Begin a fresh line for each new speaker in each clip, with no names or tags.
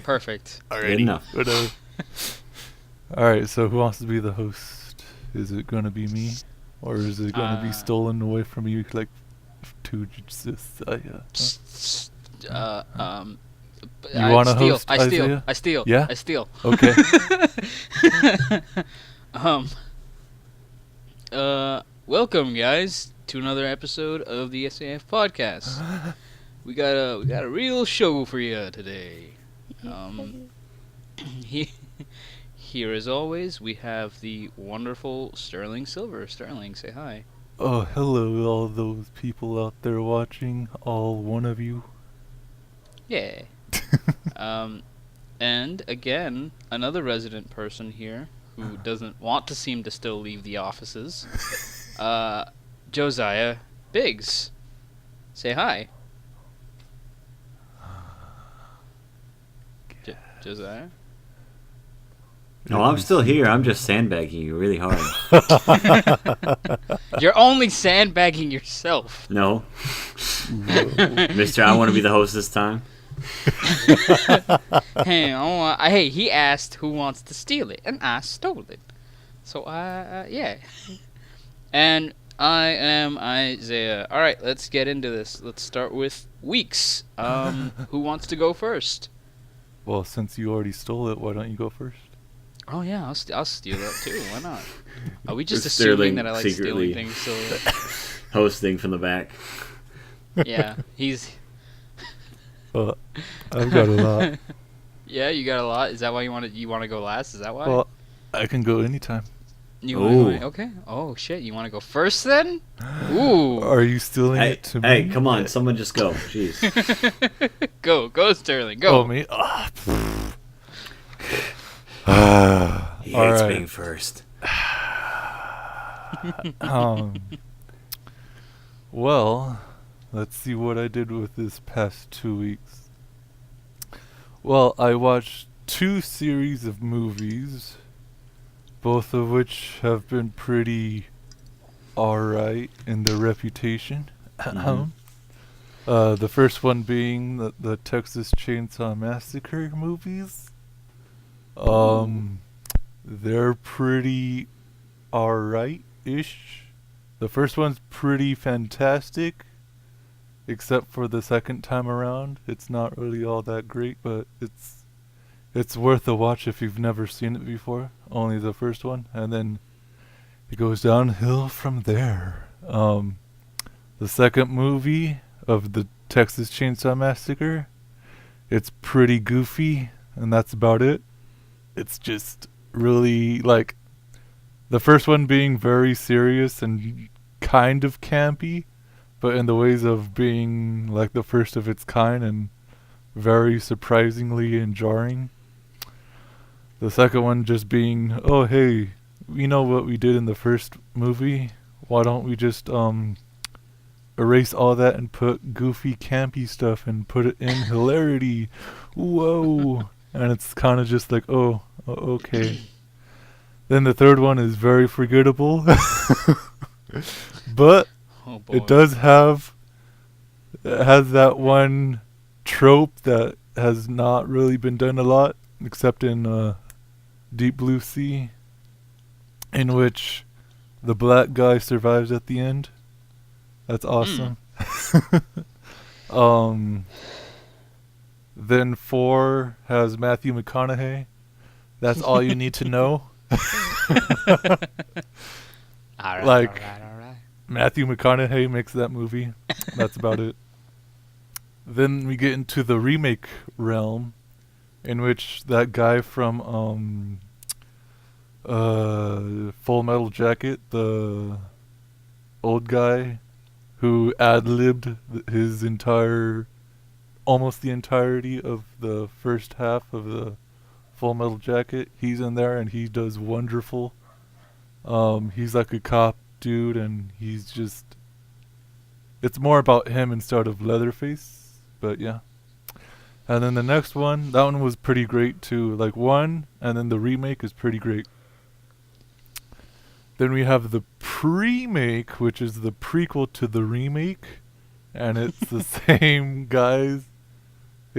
Perfect.
Good enough.
Whatever. Alright, so who wants to be the host? Is it going to be me? Or is it going to be stolen away from you like to Josiah? You want to host Isaiah?
I steal.
Yeah?
I steal.
Okay.
Welcome guys to another episode of the SAF Podcast. We got a real show for you today. Here as always, we have the wonderful Sterling Silver. Sterling, say hi.
Oh, hello all those people out there watching, all one of you.
Yeah. And again, another resident person here who doesn't want to seem to still leave the offices. Josiah Biggs. Say hi. Josiah?
No, I'm still here. I'm just sandbagging you really hard.
You're only sandbagging yourself.
No. Mister, I want to be the host this time.
Hey, he asked who wants to steal it, and I stole it. So, yeah. And I am Isaiah. Alright, let's get into this. Let's start with weeks. Who wants to go first?
Well, since you already stole it, why don't you go first?
Oh yeah, I'll steal that too. Why not? Are we just
Sterling
assuming that I like stealing things? So
hosting from the back.
yeah, he's.
Well, I've got a lot.
Yeah, you got a lot. Is that why you want to go last? Is that why?
Well, I can go anytime.
Okay. Oh shit, you want to go first then? Ooh.
Are you stealing it to me?
Hey, come on, someone just go. Jeez.
Go, Sterling, go.
Oh, me?
He hates being first.
Well, let's see what I did with this past 2 weeks. Well, I watched 2 series of movies, both of which have been pretty alright in their reputation.
Mm-hmm.
The first one being the Texas Chainsaw Massacre movies. They're pretty alright-ish. The first one's pretty fantastic, except for the second time around. It's not really all that great, but it's worth a watch if you've never seen it before. Only the first one, and then it goes downhill from there. The second movie of the Texas Chainsaw Massacre, it's pretty goofy, and that's about it. It's just really, like, the first one being very serious and kind of campy, but in the ways of being like the first of its kind and very surprisingly and jarring. The second one just being, oh hey, we know what we did in the first movie. Why don't we just erase all that and put goofy campy stuff and put it in hilarity? Whoa. And it's kind of just like, oh, okay. Then the third one is very forgettable. But it has that one trope that has not really been done a lot, except in Deep Blue Sea, in which the black guy survives at the end. That's awesome. Then 4 has Matthew McConaughey. That's all you need to know.
All right.
Matthew McConaughey makes that movie. That's about it. Then we get into the remake realm, in which that guy from Full Metal Jacket, the old guy who ad-libbed almost the entirety of the first half of the Full Metal Jacket, he's in there and he does wonderful. He's like a cop dude, and it's more about him instead of Leatherface, but yeah. And then the next one, that one was pretty great too. Like 1, and then the remake is pretty great. Then we have the pre-make, which is the prequel to the remake, and it's the same guys.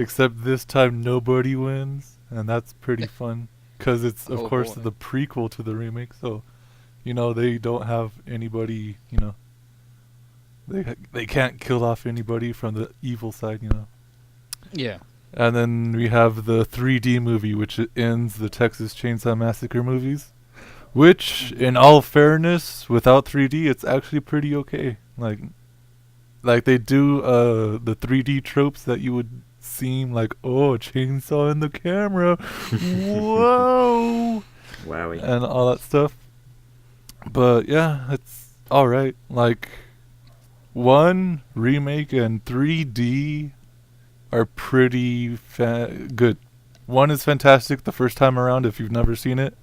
except this time nobody wins, and that's pretty fun. Because it's, of
Oh,
course,
boy.
the prequel to the remake, so, they don't have anybody, they can't kill off anybody from the evil side.
Yeah.
And then we have the 3D movie, which ends the Texas Chainsaw Massacre movies. Which, in all fairness, without 3D, it's actually pretty okay. Like they do the 3D tropes that you would seem like, oh, a chainsaw in the camera, whoa,
Wowie.
and all that stuff. But yeah, it's all right. Like 1 remake and 3D are pretty good. 1 is fantastic the first time around if you've never seen it.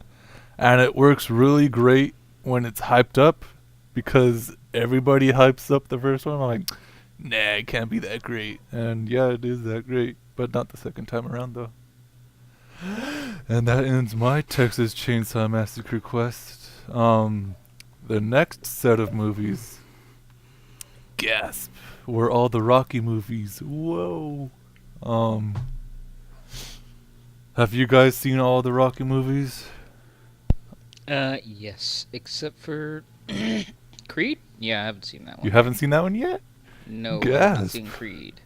And it works really great when it's hyped up because everybody hypes up the first one. I'm like, nah, it can't be that great. And yeah, it is that great, but not the second time around though. And that ends my Texas Chainsaw Massacre quest. The next set of movies, gasp, were all the Rocky movies. Whoa. Have you guys seen all the Rocky movies?
Yes, except for Creed. Yeah, I haven't seen that one.
You haven't seen that one yet?
No, I
Gasp.
haven't seen Creed.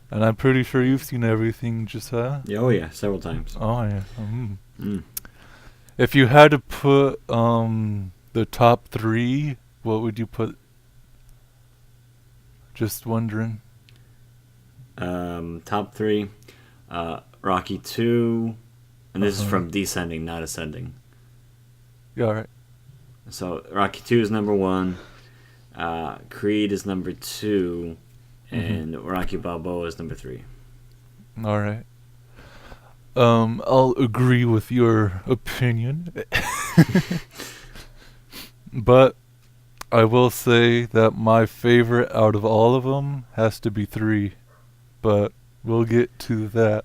And I'm pretty sure you've seen everything, Josiah.
Yeah, oh yeah, several times.
Oh yeah.
Mm.
If you had to put the top 3, what would you put? Just wondering.
Top 3, Rocky 2, and this is from descending, not ascending.
Yeah, all right.
So Rocky 2 is number 1, Creed is number 2, and Rocky Balboa is number 3.
All right. I'll agree with your opinion. But I will say that my favorite out of all of them has to be 3. But we'll get to that.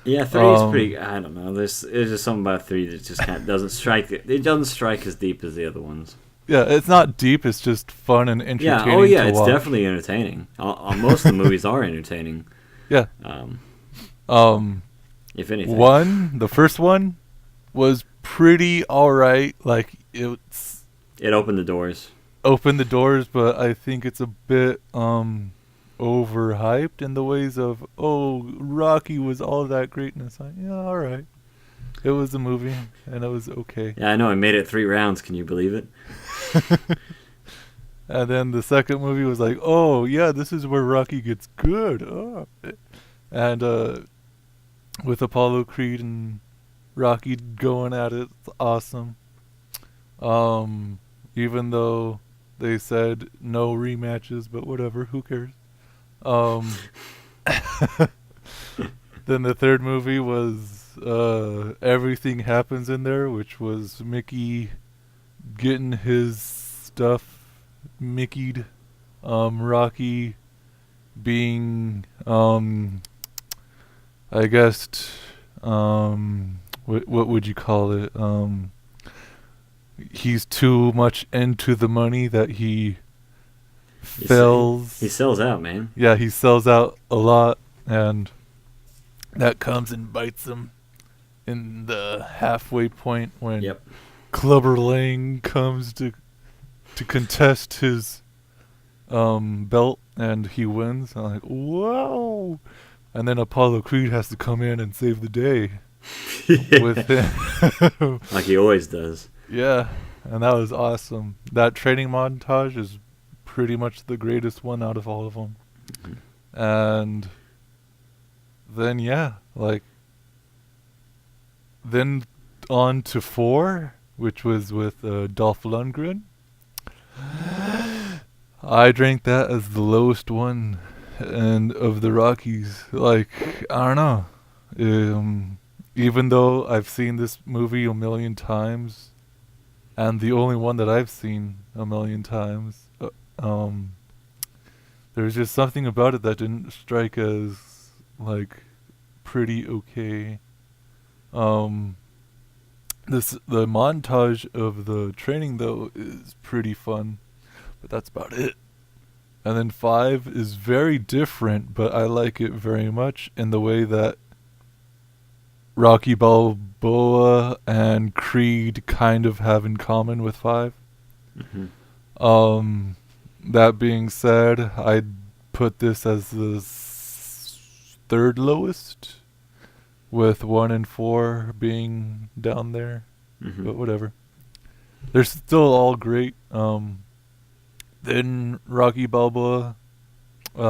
Yeah, 3 is pretty. I don't know. There's just something about 3 that just kind of doesn't strike. It doesn't strike as deep as the other ones.
Yeah, it's not deep. It's just fun and entertaining.
Yeah. Oh yeah,
to
it's
watch.
definitely entertaining. Most of the movies are entertaining.
Yeah.
If anything.
The first one was pretty alright. Like
It opened the doors.
opened the doors, but I think it's a bit overhyped in the ways of, oh, Rocky was all that greatness. Like, yeah, alright. It was a movie and it was okay.
Yeah, I know. I made it 3 rounds. Can you believe it?
And then the second movie was like, oh yeah, this is where Rocky gets good. Oh. And with Apollo Creed and Rocky going at it, it's awesome. Even though they said no rematches, but whatever, who cares? Then the third movie was Everything Happens in There, which was Mickey getting his stuff Mickey'd. Rocky being, I guess, what would you call it? He's too much into the money that he sells.
He sells out, man.
Yeah, he sells out a lot, and that comes and bites him in the halfway point when
Yep.
Cloverfield Lane comes to contest his belt, and he wins. I'm like, whoa! And then Apollo Creed has to come in and save the day with him.
Like he always does.
Yeah, and that was awesome. That training montage is pretty much the greatest one out of all of them. And then, yeah, then on to 4, which was with Dolph Lundgren. I drank that as the lowest one and of the Rockies. I don't know. Even though I've seen this movie a million times, and the only one that I've seen a million times, there's just something about it that didn't strike as pretty okay. The montage of the training though is pretty fun, but that's about it. And then 5 is very different, but I like it very much in the way that Rocky Balboa and Creed kind of have in common with 5.
Mm-hmm.
That being said, I'd put this as the third lowest, with 1 and 4 being down there.
Mm-hmm.
But whatever. They're still all great. Then Rocky Balboa, it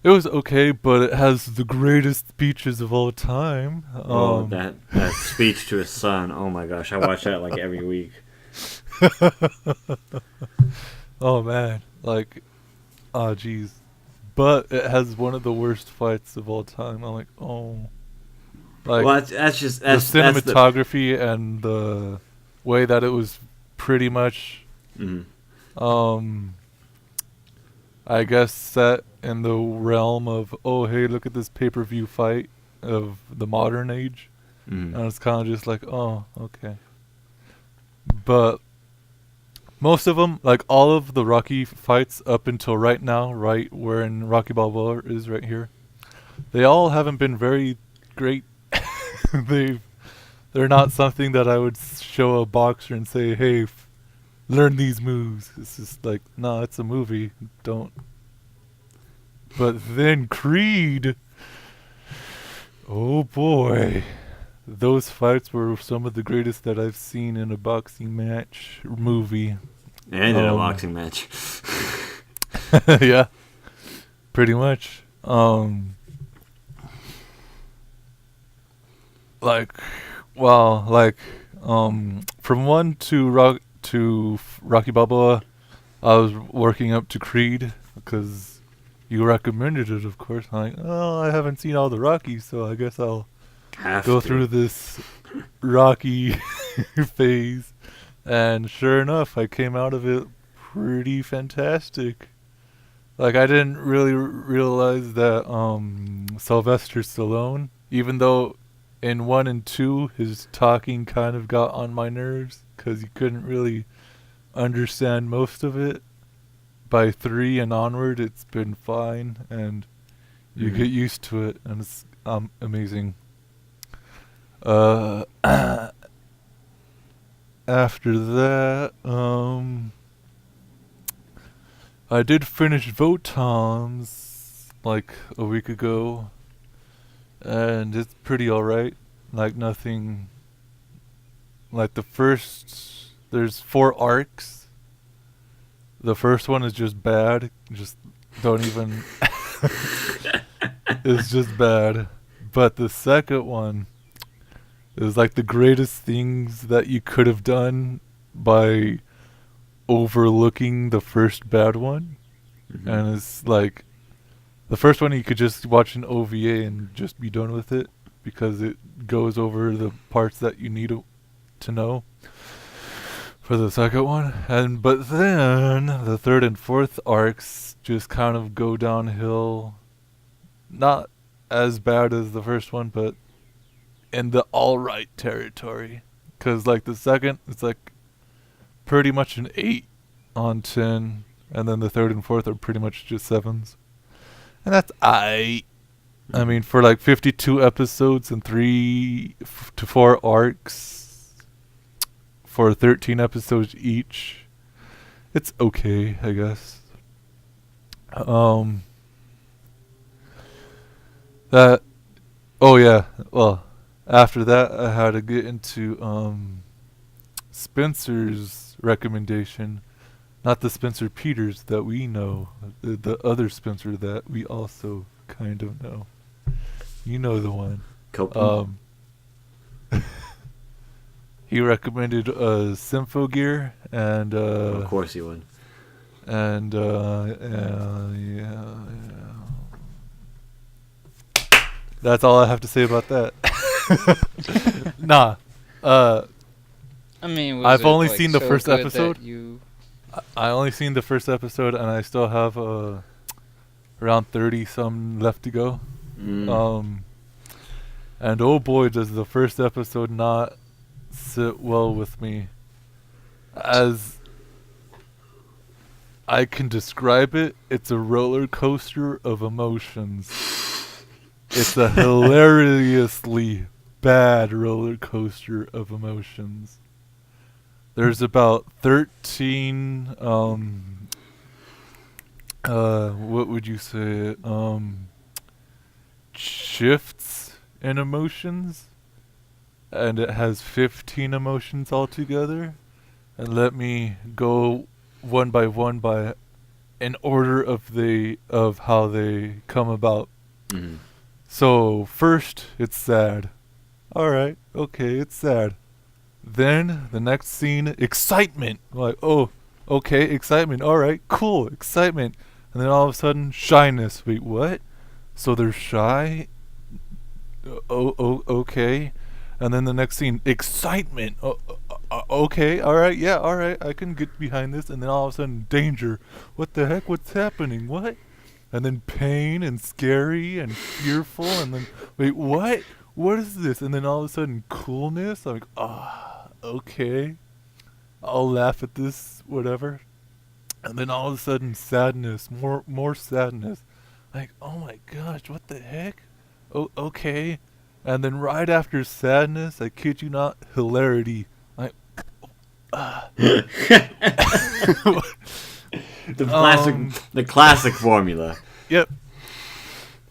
was okay, but it has the greatest speeches of all time.
That speech to his son. Oh my gosh, I watch that like every week.
Oh man, like, oh jeez. But it has one of the worst fights of all time. I'm like, oh. Like,
Well, that's the
cinematography and the way that it was pretty much, I guess, set in the realm of, oh hey, look at this pay-per-view fight of the modern age. And it's kind of just like, oh, okay. But most of them, like all of the Rocky fights up until right now, right wherein Rocky Balboa is right here, they all haven't been very great. They're not something that I would show a boxer and say, hey, learn these moves. It's just like, no, it's a movie. Don't. But then Creed, oh boy. Those fights were some of the greatest that I've seen in a boxing match movie.
And in a boxing match.
Yeah. Pretty much. From 1 to Rocky Balboa, I was working up to Creed because you recommended it, of course. I'm like, oh, I haven't seen all the Rockies, so I guess I'll go through this Rocky phase. And sure enough, I came out of it pretty fantastic. Like, I didn't really realize that Sylvester Stallone, even though in 1 and 2 his talking kind of got on my nerves because you couldn't really understand most of it, by 3 and onward it's been fine and you get used to it, and it's amazing. After that, I did finish Votoms like a week ago, and it's pretty alright. Like, nothing. Like, there's 4 arcs. The first one is just bad. Just don't even. It's just bad. But the second one is like the greatest things that you could have done by overlooking the first bad one. And it's like, the first one you could just watch an OVA and just be done with it because it goes over the parts that you need to know for the second one. But then the third and fourth arcs just kind of go downhill. Not as bad as the first one, but in the alright territory. Because like the second, it's like pretty much an 8 on 10. And then the third and fourth are pretty much just 7s. And that's I mean, for like 52 episodes and 3 to 4 arcs for 13 episodes each, it's okay, I guess. After that I had to get into Spencer's recommendation. Not the Spencer Peters that we know, the other Spencer that we also kind of know. You know the one. He recommended Symphogear and
of course he would.
And yeah. That's all I have to say about that. Nah.
I mean,
I've only seen the first
good
episode. I only seen the first episode, and I still have around 30 some left to go. And oh boy, does the first episode not sit well with me. As I can describe it. It's a roller coaster of emotions. It's a hilariously bad roller coaster of emotions. There's about 13 what would you say, shifts in emotions, and it has 15 emotions altogether. And let me go one by in order of how they come about.
Mhm.
So first, it's sad. All right, okay, it's sad. Then the next scene, excitement. Like, oh, okay, excitement. All right, cool, excitement. And then all of a sudden, shyness. Wait, what? So they're shy? Okay. And then the next scene, excitement. Okay, all right, yeah, all right, I can get behind this. And then all of a sudden, danger. What the heck? What's happening? What? And then pain and scary and fearful. And then, wait, what? What is this? And then all of a sudden, coolness. I'm like, okay. I'll laugh at this, whatever. And then all of a sudden, sadness. More sadness. Like, oh my gosh, what the heck? Oh, okay. And then right after sadness, I kid you not, hilarity. Like,
the classic formula.
Yep.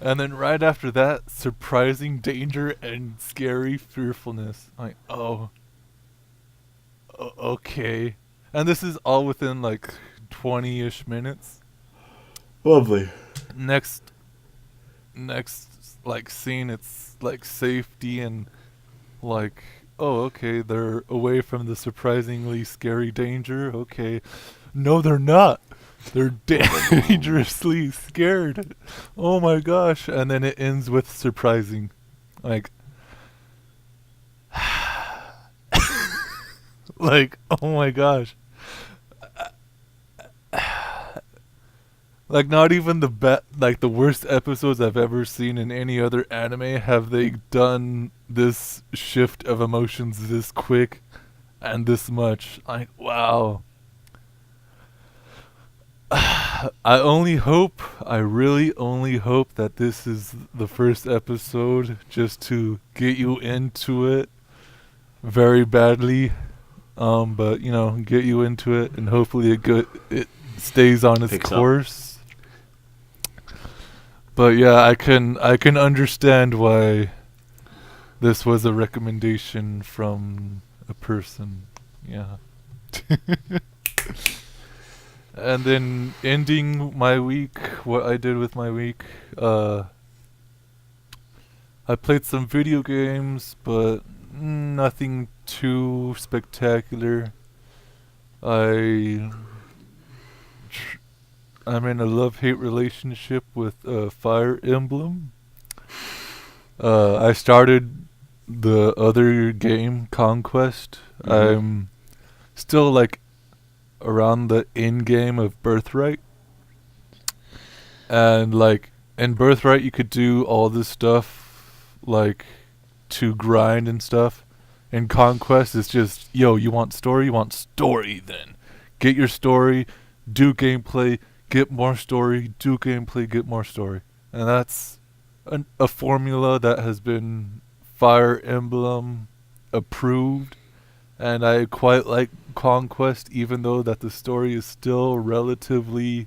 And then right after that, surprising danger and scary fearfulness. Like, okay. And this is all within like 20-ish minutes.
Lovely.
Next like scene, it's like safety and like, oh, okay, they're away from the surprisingly scary danger. Okay. No, they're not. They're dangerously scared. Oh my gosh. And then it ends with surprising. Like, like, oh my gosh. Like, not even the worst episodes I've ever seen in any other anime have they done this shift of emotions this quick and this much. Like, wow. I really only hope that this is the first episode just to get you into it very badly. But, get you into it and hopefully it stays on its course. But yeah, I can understand why this was a recommendation from a person. Yeah. And then ending my week, what I did with my week, I played some video games, but nothing too spectacular. I'm in a love-hate relationship with Fire Emblem. I started the other game, Conquest.
Mm-hmm.
I'm still like around the end game of Birthright. And like in Birthright you could do all this stuff like to grind and stuff. In Conquest it's just, you want story then. Get your story, do gameplay, get more story, do gameplay, get more story. And that's a formula that has been Fire Emblem approved. And I quite like Conquest, even though that the story is still relatively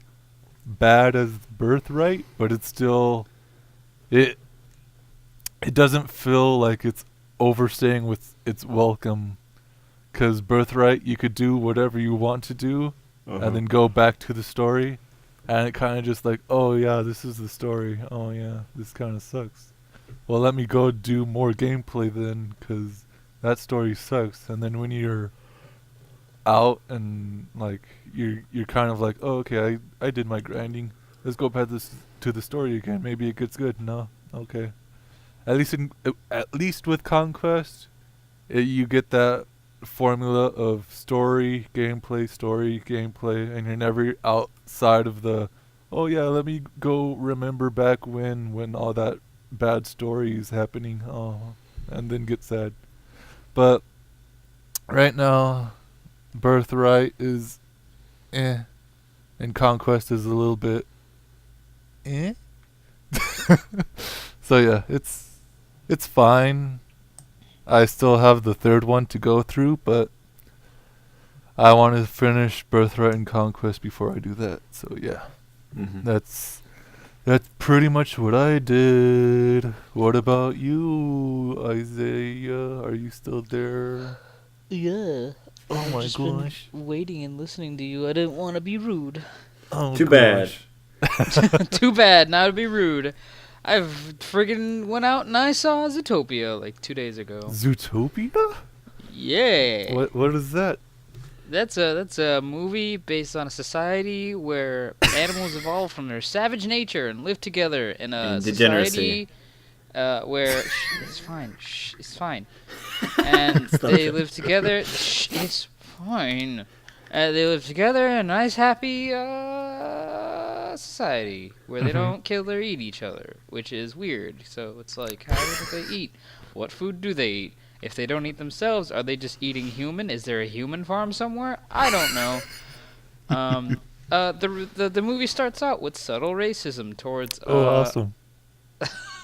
bad as Birthright. But it's still... It doesn't feel like it's overstaying with its welcome. Because Birthright, you could do whatever you want to do. And then go back to the story. And it kind of just like, oh yeah, this is the story. Oh yeah, this kind of sucks. Well, let me go do more gameplay then, because that story sucks. And then when you're out and like you're kind of like, oh okay, I did my grinding. Let's go back to the story again. Maybe it gets good. No, okay. At least with Conquest, you get that formula of story, gameplay, and you're never outside of the, oh yeah, let me go remember back when all that bad story is happening, and then get sad. But right now, Birthright is and Conquest is a little bit so yeah, it's fine. I still have the third one to go through, but I want to finish Birthright and Conquest before I do that. So yeah, that's pretty much what I did. What about you, Isaiah? Are you still there?
Yeah.
Oh
I've
my
just
gosh.
been waiting and listening to you. I didn't want to be rude.
Oh,
Too bad.
Too bad, now to be rude. I've friggin' went out and I saw Zootopia like 2 days ago.
Zootopia?
Yeah.
What is that?
That's a movie based on a society where animals evolve from their savage nature and live together in a
Degeneracy.
society where it's fine. And they live together. It's fine. They live together in a nice, happy society where they don't kill or eat each other, which is weird. So it's like, how do they eat? What food do they eat? If they don't eat themselves, are they just eating human? Is there a human farm somewhere? I don't know. The movie starts out with subtle racism towards.
Awesome.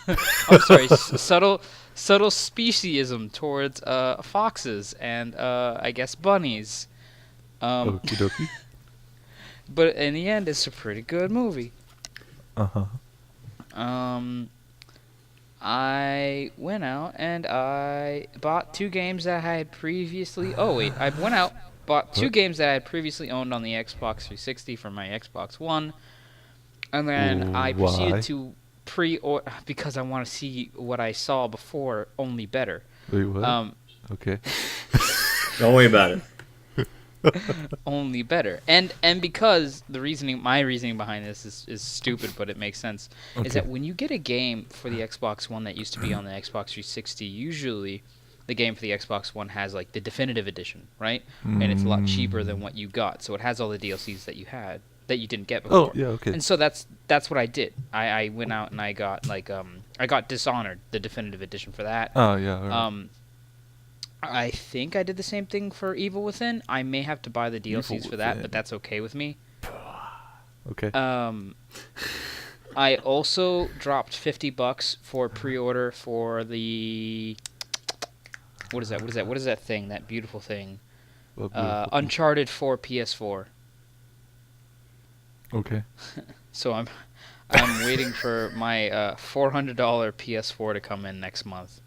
I'm sorry, subtle speciesism towards foxes and I guess bunnies.
Okie dokie.
But in the end, it's a pretty good movie.
Uh-huh.
I went out and I bought 2 games that I had previously. Oh wait, I went out, bought 2 games that I had previously owned on the Xbox 360 for my Xbox One, and then I proceeded to pre-order because I want to see what I saw before, only better.
Wait, what? Okay.
Don't worry about it.
Only better, and because my reasoning behind this is stupid, but it makes sense.
Okay.
Is that when you get a game for the Xbox One that used to be on the Xbox 360, usually the game for the Xbox One has like the definitive edition, right? And it's a lot cheaper than what you got, so it has all the DLCs that you didn't get before.
Oh, yeah, okay.
And so that's what I did. I went out and I got I got Dishonored, the definitive edition for that.
Oh, yeah. All right.
I think I did the same thing for Evil Within. I may have to buy the DLCs
Evil
for that,
Within.
but that's okay with me.
Okay.
I also dropped $50 for pre-order for the what is that thing? That beautiful thing. Uncharted 4 PS4.
Okay.
So I'm waiting for my $400 PS4 to come in next month.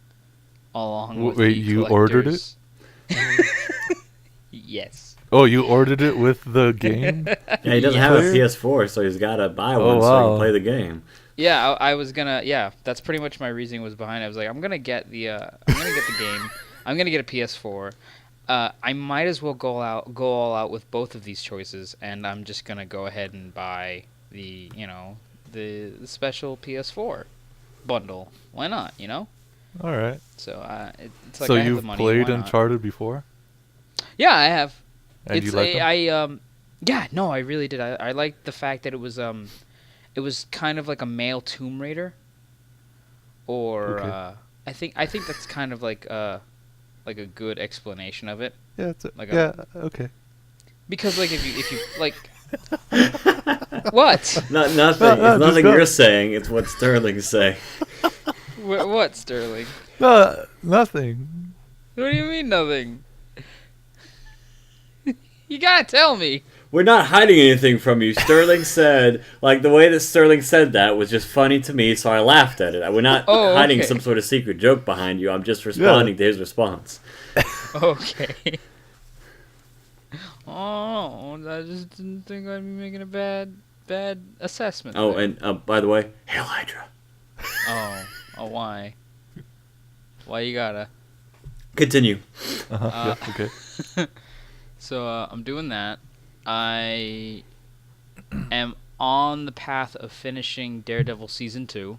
Along with
Wait,
the
you ordered it?
Yes.
Oh, you ordered it with the game?
Yeah, he doesn't have a PS4, so he's got to buy one so he can play the game.
Yeah, I was gonna. Yeah, that's pretty much my reasoning was behind it. I was like, I'm gonna get the game. I'm gonna get a PS4. I might as well go all out with both of these choices, and I'm just gonna go ahead and buy the special PS4 bundle. Why not?
All right.
So it's like
So
I have
you've
the money,
played
why not?
Uncharted before?
Yeah, I have.
And you like them?
Yeah, no, I really did. I liked the fact that it was kind of like a male Tomb Raider, or
Okay.
I think that's kind of like a good explanation of it.
Yeah, okay.
Because like if you like what
Nothing.
No,
It's
just
nothing
go.
you're saying. It's what Sterling's saying.
what Sterling?
No, nothing.
What do you mean nothing? You gotta tell me.
We're not hiding anything from you. Sterling said, like, the way that Sterling said that was just funny to me, so I laughed at it. We're not hiding
okay.
some sort of secret joke behind you. I'm just responding to his response.
Okay. Oh, I just didn't think I'd be making a bad assessment.
Oh,
there.
and by the way, Hail Hydra.
Oh, why? Why you gotta?
Continue.
Yeah, okay.
So I'm doing that. I am on the path of finishing Daredevil season 2.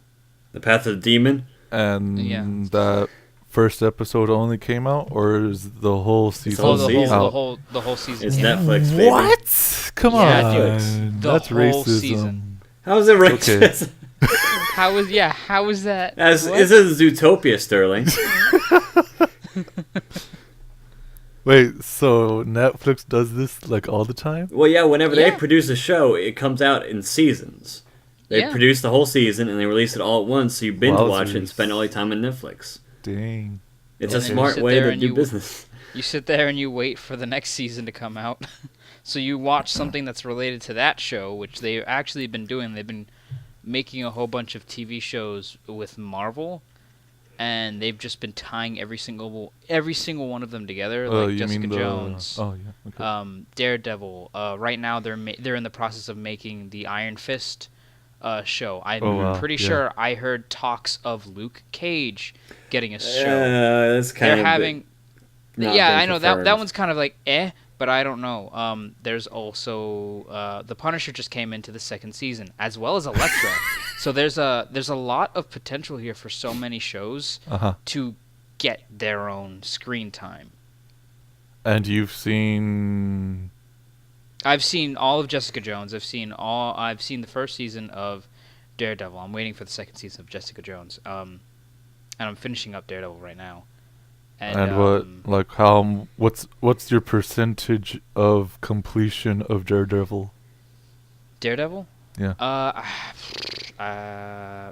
The Path of the Demon.
And
Yeah.
that first episode only came out, or is the whole season
whole
the
season.
whole season.
It's
yeah.
Netflix, baby.
What? Come
Yeah,
on.
dude, the
That's
whole
racism.
season.
How is it racist?
How is that?
As
What?
this is Zootopia, Sterling.
Wait, so Netflix does this like all the time?
Well, yeah, whenever they
Yeah.
produce a show, it comes out in seasons. They
Yeah.
produce the whole season and they release it all at once, so you binge watch it and
Wowzers.
spend all your time on Netflix.
Dang.
It's
And
a
then you
smart
sit
way
there
to
and
do
you-
business.
You sit there and you wait for the next season to come out. So you watch something that's related to that show, which they've actually been doing. They've been making a whole bunch of TV shows with Marvel, and they've just been tying every single one of them together, like
You
Jessica
mean the...
Jones,
Oh, yeah. Okay.
Daredevil. Right now they're in the process of making the Iron Fist show. I'm
Oh, wow,
pretty
yeah.
sure I heard talks of Luke Cage getting a show.
That's kind
They're
of
having.
not
Yeah,
been
I know that
confirmed.
one's kind of like but I don't know. There's also the Punisher just came into the second season, as well as Elektra. So there's a lot of potential here for so many shows
Uh-huh.
to get their own screen time.
And you've seen...
I've seen all of Jessica Jones. I've seen the first season of Daredevil. I'm waiting for the second season of Jessica Jones. And I'm finishing up Daredevil right now.
And what's your percentage of completion of Daredevil?
Daredevil?
Yeah.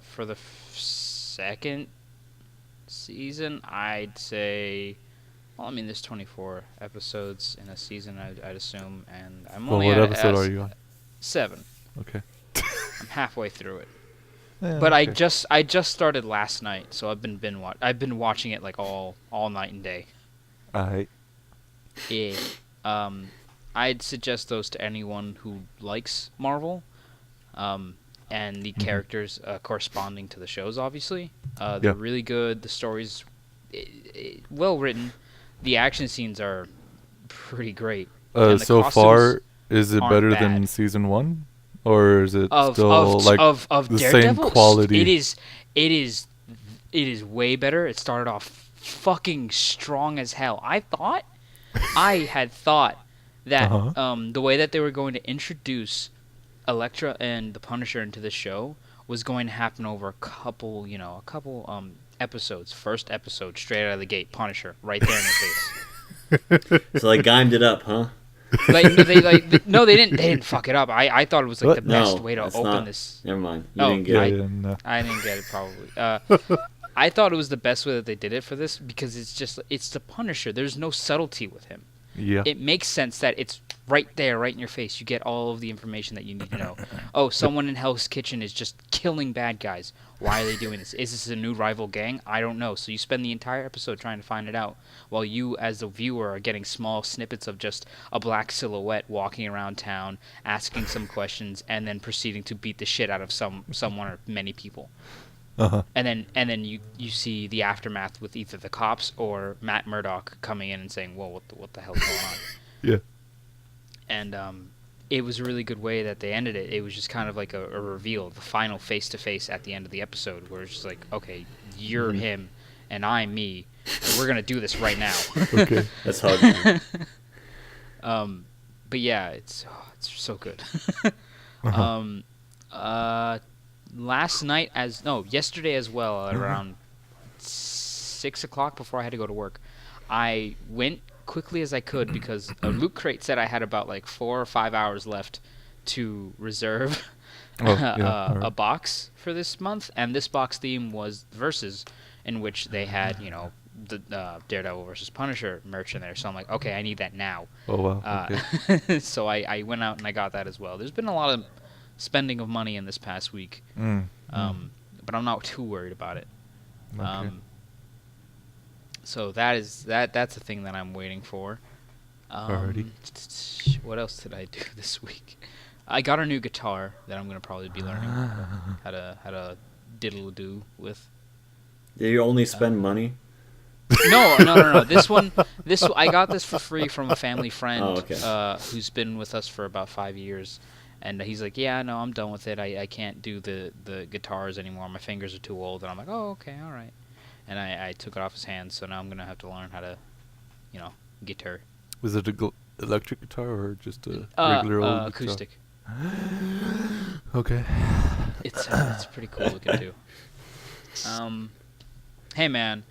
For the second season, I'd say. Well, I mean, there's 24 episodes in a season, I'd assume, and I'm
Well,
only
what
at
episode are you on?
7.
Okay.
I'm halfway through it,
Yeah,
but
okay.
I just started last night, so I've been watching it like all night and day.
Alright.
Yeah. I'd suggest those to anyone who likes Marvel. And the characters corresponding to the shows, obviously. They're
Yeah.
really good. The story's well written. The action scenes are pretty great. And the
So
costumes
far, is it
aren't
better
bad.
than season 1? Or is it
of
still like the same
Daredevil,
quality?
It is way better. It started off fucking strong as hell. I had thought that
Uh-huh.
the way that they were going to introduce Elektra and the Punisher into the show was going to happen over a couple episodes. First episode, straight out of the gate, Punisher right there in the face.
So they gimed it up, huh?
No, they didn't fuck it up. I thought it was like
What?
the best
No,
way to
it's
open
not.
this.
Never mind. You
Oh,
didn't get
Yeah,
it.
yeah, no.
I didn't get it probably. I thought it was the best way that they did it for this because it's the Punisher. There's no subtlety with him.
Yeah.
It makes sense that it's right there, right in your face. You get all of the information that you need to know. Oh, someone in Hell's Kitchen is just killing bad guys. Why are they doing this? Is this a new rival gang? I don't know. So you spend the entire episode trying to find it out, while you, as the viewer, are getting small snippets of just a black silhouette walking around town, asking some questions, and then proceeding to beat the shit out of someone or many people.
Uh-huh.
And then you see the aftermath with either the cops or Matt Murdock coming in and saying, "Whoa, what the hell's going on?"
Yeah.
And it was a really good way that they ended it. It was just kind of like a reveal, the final face-to-face at the end of the episode, where it's just like, okay, you're him, and I'm me, and we're going to do this right now.
Okay.
That's hard.
But yeah, it's so good. Yesterday as well, around 6 o'clock before I had to go to work, I went quickly as I could because Loot Crate said I had about like 4 or 5 hours left to reserve a box for this month, and this box theme was Versus, in which they had the Daredevil versus Punisher merch in there. So I'm like, okay, I need that now.
Oh, wow. Okay.
So I went out and I got that as well. There's been a lot of spending of money in this past week, but I'm not too worried about it.
Okay.
So that's a thing that I'm waiting for.
Alrighty.
What else did I do this week? I got a new guitar that I'm gonna probably be learning how to diddle do with.
Do you only spend money?
No. This I got this for free from a family friend who's been with us for about 5 years, and he's like, "Yeah, no, I'm done with it. I can't do the guitars anymore. My fingers are too old." And I'm like, "Oh, okay, all right." And I took it off his hands, so now I'm gonna have to learn how to, guitar.
Was it a electric guitar or just a regular old
acoustic.
guitar? Okay.
It's pretty cool looking too. Hey man,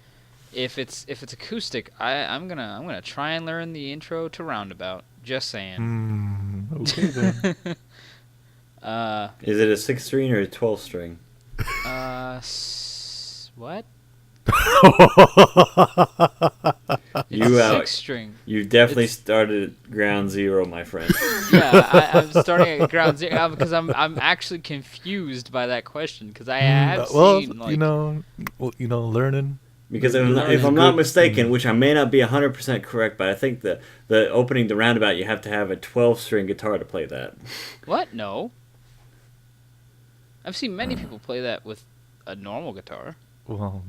if it's acoustic, I'm gonna try and learn the intro to Roundabout. Just saying.
Okay then.
Is it a 6-string or a 12-string?
What?
You out.
6-string.
You definitely started at ground zero, my friend.
Yeah, I'm starting at ground zero because I'm actually confused by that question because I have seen like
learning.
Because if I'm not mistaken, which I may not be 100% correct, but I think the opening to Roundabout, you have to have a 12-string guitar to play that.
What? No. I've seen many people play that with a normal guitar.
Well,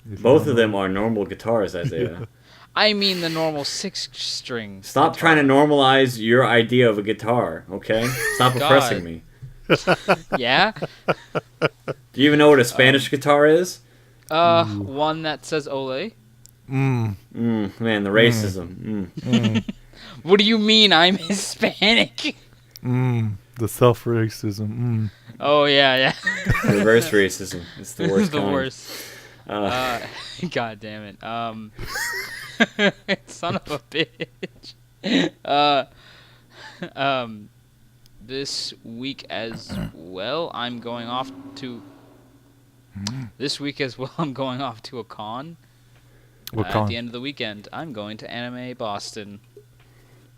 both of them are normal guitars, Isaiah.
I mean the normal 6-string.
Stop trying to normalize your idea of a guitar, okay? Stop oppressing me.
Yeah?
Do you even know what a Spanish guitar is?
One that says ole.
Man, the racism.
What do you mean I'm Hispanic?
The self-racism.
Oh, yeah.
Reverse racism. It's the worst
The
kind.
worst. God damn it. Son of a bitch. This week as well, I'm going off to... This week as well, I'm going off to a con.
What con?
At the end of the weekend, I'm going to Anime Boston.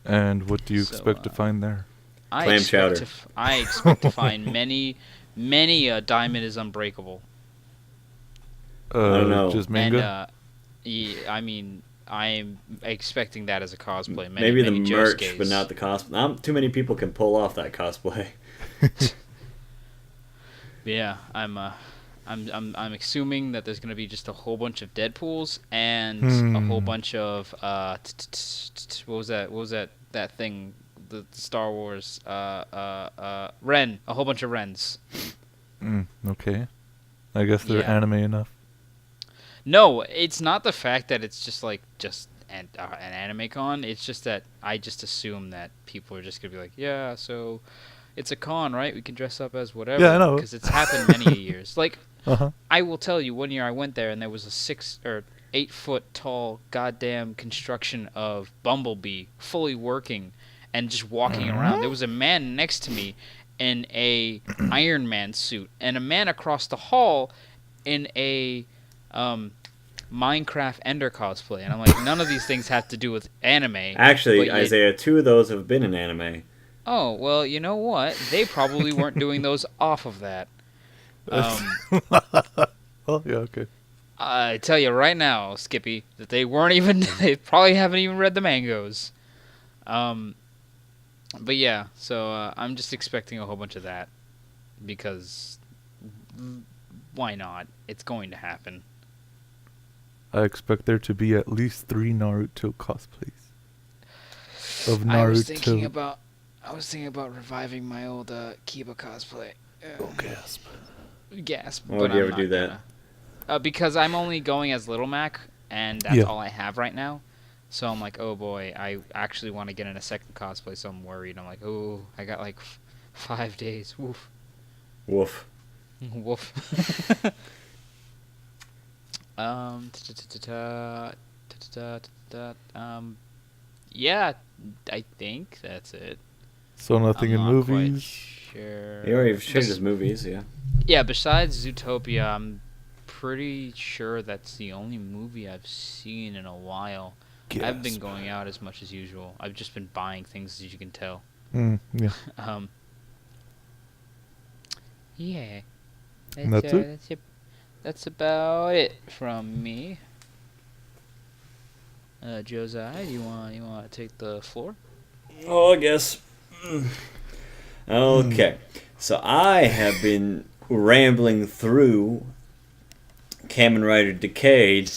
And what do you expect to find there?
I
Clam
expect
chowder.
I expect to find many a diamond is unbreakable.
I don't know.
Just manga?
And yeah, I mean, I'm expecting that as a cosplay.
Maybe the
many
merch,
Josuke's.
but not the cosplay. Not too many people can pull off that cosplay.
Yeah, I'm assuming that there's gonna be just a whole bunch of Deadpools and a whole bunch of what was that thing? The Star Wars Ren, a whole bunch of Rens.
Okay. I guess they're anime enough.
No, it's not the fact that it's just an anime con. It's just that I just assume that people are just gonna be like, yeah, so it's a con, right? We can dress up as whatever.
Yeah, I know.
Because it's happened many years. Like,
Uh-huh.
I will tell you, one year I went there and there was a 6 or 8 foot tall goddamn construction of Bumblebee fully working and just walking around. There was a man next to me in a Iron Man suit and a man across the hall in a Minecraft Ender cosplay. And I'm like, none of these things have to do with anime.
Actually, Isaiah, 2 of those have been in anime.
Oh, well, you know what? They probably weren't doing those off of that.
Oh, yeah, okay.
I tell you right now, Skippy, that they weren't even... They probably haven't even read the mangoes. But yeah, so I'm just expecting a whole bunch of that. Because... Why not? It's going to happen.
I expect there to be at least 3 Naruto cosplays. Of Naruto.
I was thinking about reviving my old Kiba cosplay.
Oh, gasp.
Gasp.
Why would you ever do that?
Because I'm only going as Little Mac, and that's all I have right now. So I'm like, oh boy, I actually want to get in a second cosplay, so I'm worried. I'm like, oh, I got like 5 days. Woof.
Woof.
Woof. Yeah, I think that's it.
So nothing in movies?
Sure.
He already shared his movies, yeah.
Yeah, besides Zootopia, I'm pretty sure that's the only movie I've seen in a while. I haven't been going out as much as usual. I've just been buying things, as you can tell.
Yeah.
Yeah.
That's it?
That's about it from me. Josiah, you want to take the floor?
Oh, I guess. Okay. So I have been rambling through Kamen Rider Decade,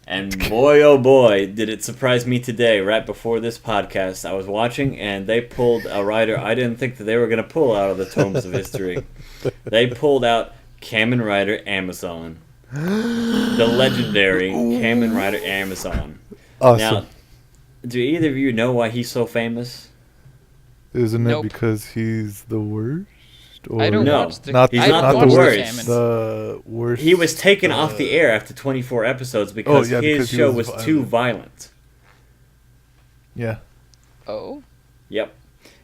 and boy, oh boy, did it surprise me today, right before this podcast. I was watching, and they pulled a rider I didn't think that they were going to pull out of the tomes of history. They pulled out Kamen Rider Amazon. The legendary Kamen Rider Amazon.
Awesome.
Now, do either of you know why he's so famous?
Isn't
Nope.
it because he's the worst? worst? Or
I don't
No,
watch the.
not
he's
I
not
don't
the
watch
worst.
Salmon.
the worst.
He was taken off the air after 24 episodes because his
because he
show
was
was too violent.
Yeah.
Oh.
Yep.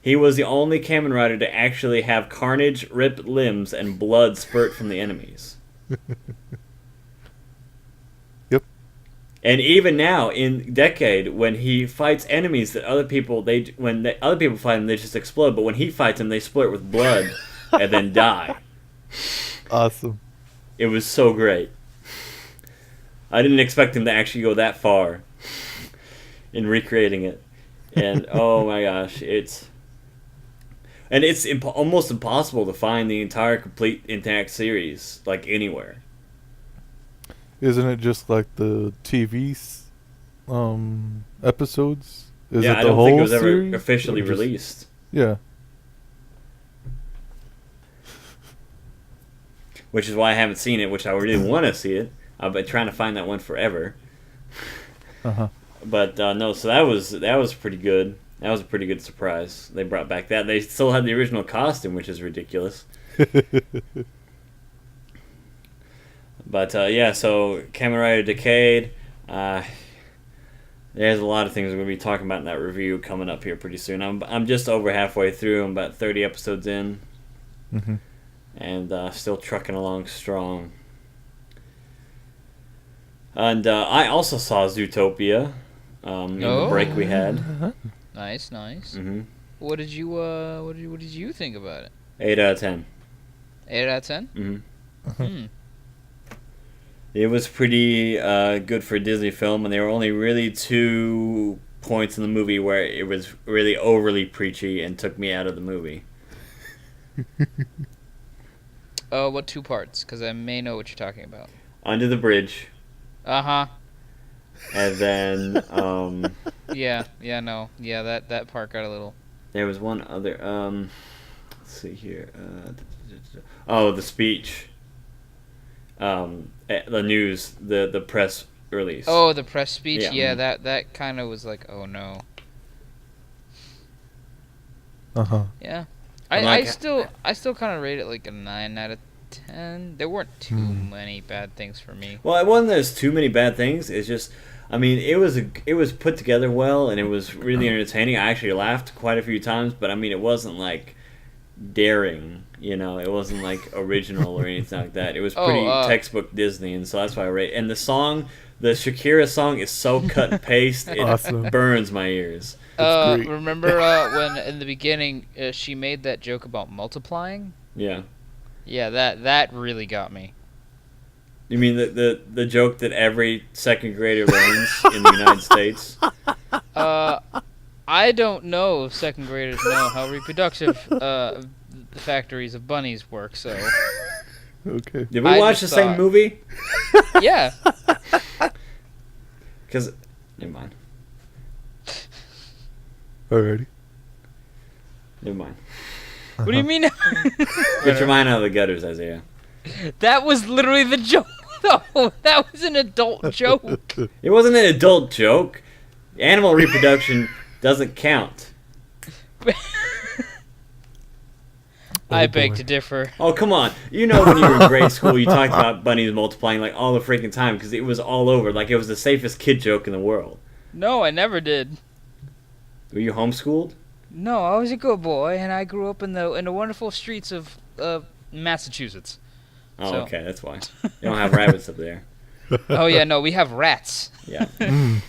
He was the only Kamen Rider to actually have carnage, ripped limbs, and blood spurt from the enemies.
Yep.
And even now, in Decade, when he fights enemies that other people, other people fight them, they just explode. But when he fights them, they splurt with blood and then die.
Awesome.
It was so great. I didn't expect him to actually go that far in recreating it. And oh my gosh, it's almost impossible to find the entire complete intact series like anywhere.
Isn't it just like the TV episodes? Is
Yeah,
it the
I don't
whole
think it was ever
series?
officially
Or just-
released.
Yeah.
Which is why I haven't seen it, which I really want to see it. I've been trying to find that one forever.
Uh-huh.
But no, so that was pretty good. That was a pretty good surprise. They brought back that. They still had the original costume, which is ridiculous. But yeah, so Kamen Rider Decade. There's a lot of things we're going to be talking about in that review coming up here pretty soon. I'm just over halfway through. I'm about 30 episodes in.
Mm-hmm.
And still trucking along strong. And I also saw Zootopia in the break we had.
Nice, nice.
Mm-hmm.
What did you think about it?
8 out of 10.
8 out of 10?
Mm-hmm. It was pretty good for a Disney film, and there were only really 2 points in the movie where it was really overly preachy and took me out of the movie.
What 2 parts? Because I may know what you're talking about.
Under the bridge.
Uh-huh.
And then
Yeah, no. Yeah, that part got a little...
there was one other let's see here. The speech. The news, the press release.
Oh, the press speech?
Yeah.
Yeah, that kind of was like, oh no.
Uh-huh.
Yeah.
I'm
I
like-
still kind of rate it like a 9 out of 10. There weren't too many bad things for me.
Well, it wasn't there's too many bad things. It's just, I mean, it was put together well, and it was really entertaining. I actually laughed quite a few times, but I mean, it wasn't like daring, you know. It wasn't like original or anything like that. It was pretty textbook Disney, and so that's why I rate. And the song, the Shakira song, is so cut and paste, it
Awesome.
burns my ears.
great.
Remember when in the beginning she made that joke about multiplying?
Yeah.
Yeah, that really got me.
You mean the joke that every second grader learns in the United States?
I don't know if second graders know how reproductive factories of bunnies work, so...
Okay.
Did we
I
watch the
just
same
thought-
movie?
Yeah.
Because, never mind.
Alrighty.
Never mind.
What do you mean?
Get your mind out of the gutters, Isaiah.
That was literally the joke. No, that was an adult joke.
It wasn't an adult joke. Animal reproduction doesn't count.
I
Oh,
beg
boy.
to differ.
Oh, come on. You know when you were in grade school, you talked about bunnies multiplying like all the freaking time because it was all over. Like it was the safest kid joke in the world.
No, I never did.
Were you homeschooled?
No, I was a good boy, and I grew up in the wonderful streets of Massachusetts.
Oh,
So-
okay, that's why. They don't have rabbits up there.
Oh yeah, no, we have rats.
Yeah.
Mm.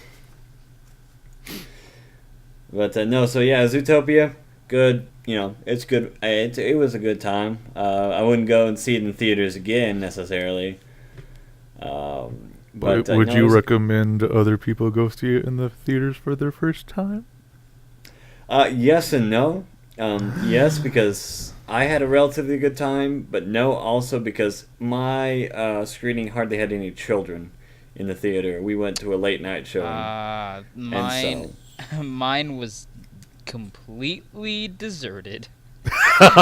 But no, so yeah, Zootopia, good. You know, it's good. It was a good time. I wouldn't go and see it in theaters again necessarily. But
Would
no, it
you
was-
recommend other people go see it in the theaters for their first time?
Yes and no. Yes, because I had a relatively good time, but no, also because my screening hardly had any children in the theater. We went to a late night show.
Mine, mine was completely deserted.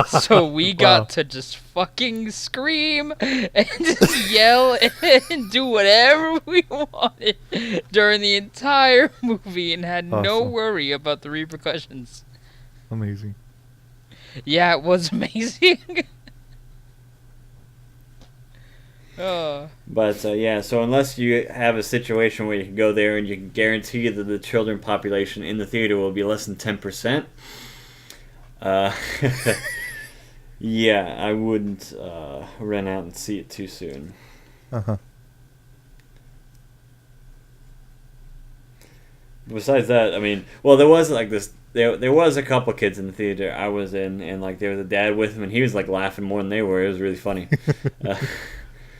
So we got to just fucking scream and just yell and do whatever we wanted during the entire movie and had no
Awesome.
worry about the repercussions.
Amazing.
Yeah, it was amazing. Oh.
But yeah, so unless you have a situation where you can go there and you can guarantee that the children population in the theater will be less than 10%, yeah, I wouldn't run out and see it too soon.
Uh-huh.
Besides that, I mean, well, there was like this. There was a couple kids in the theater I was in, and like there was a dad with him, and he was like laughing more than they were. It was really funny.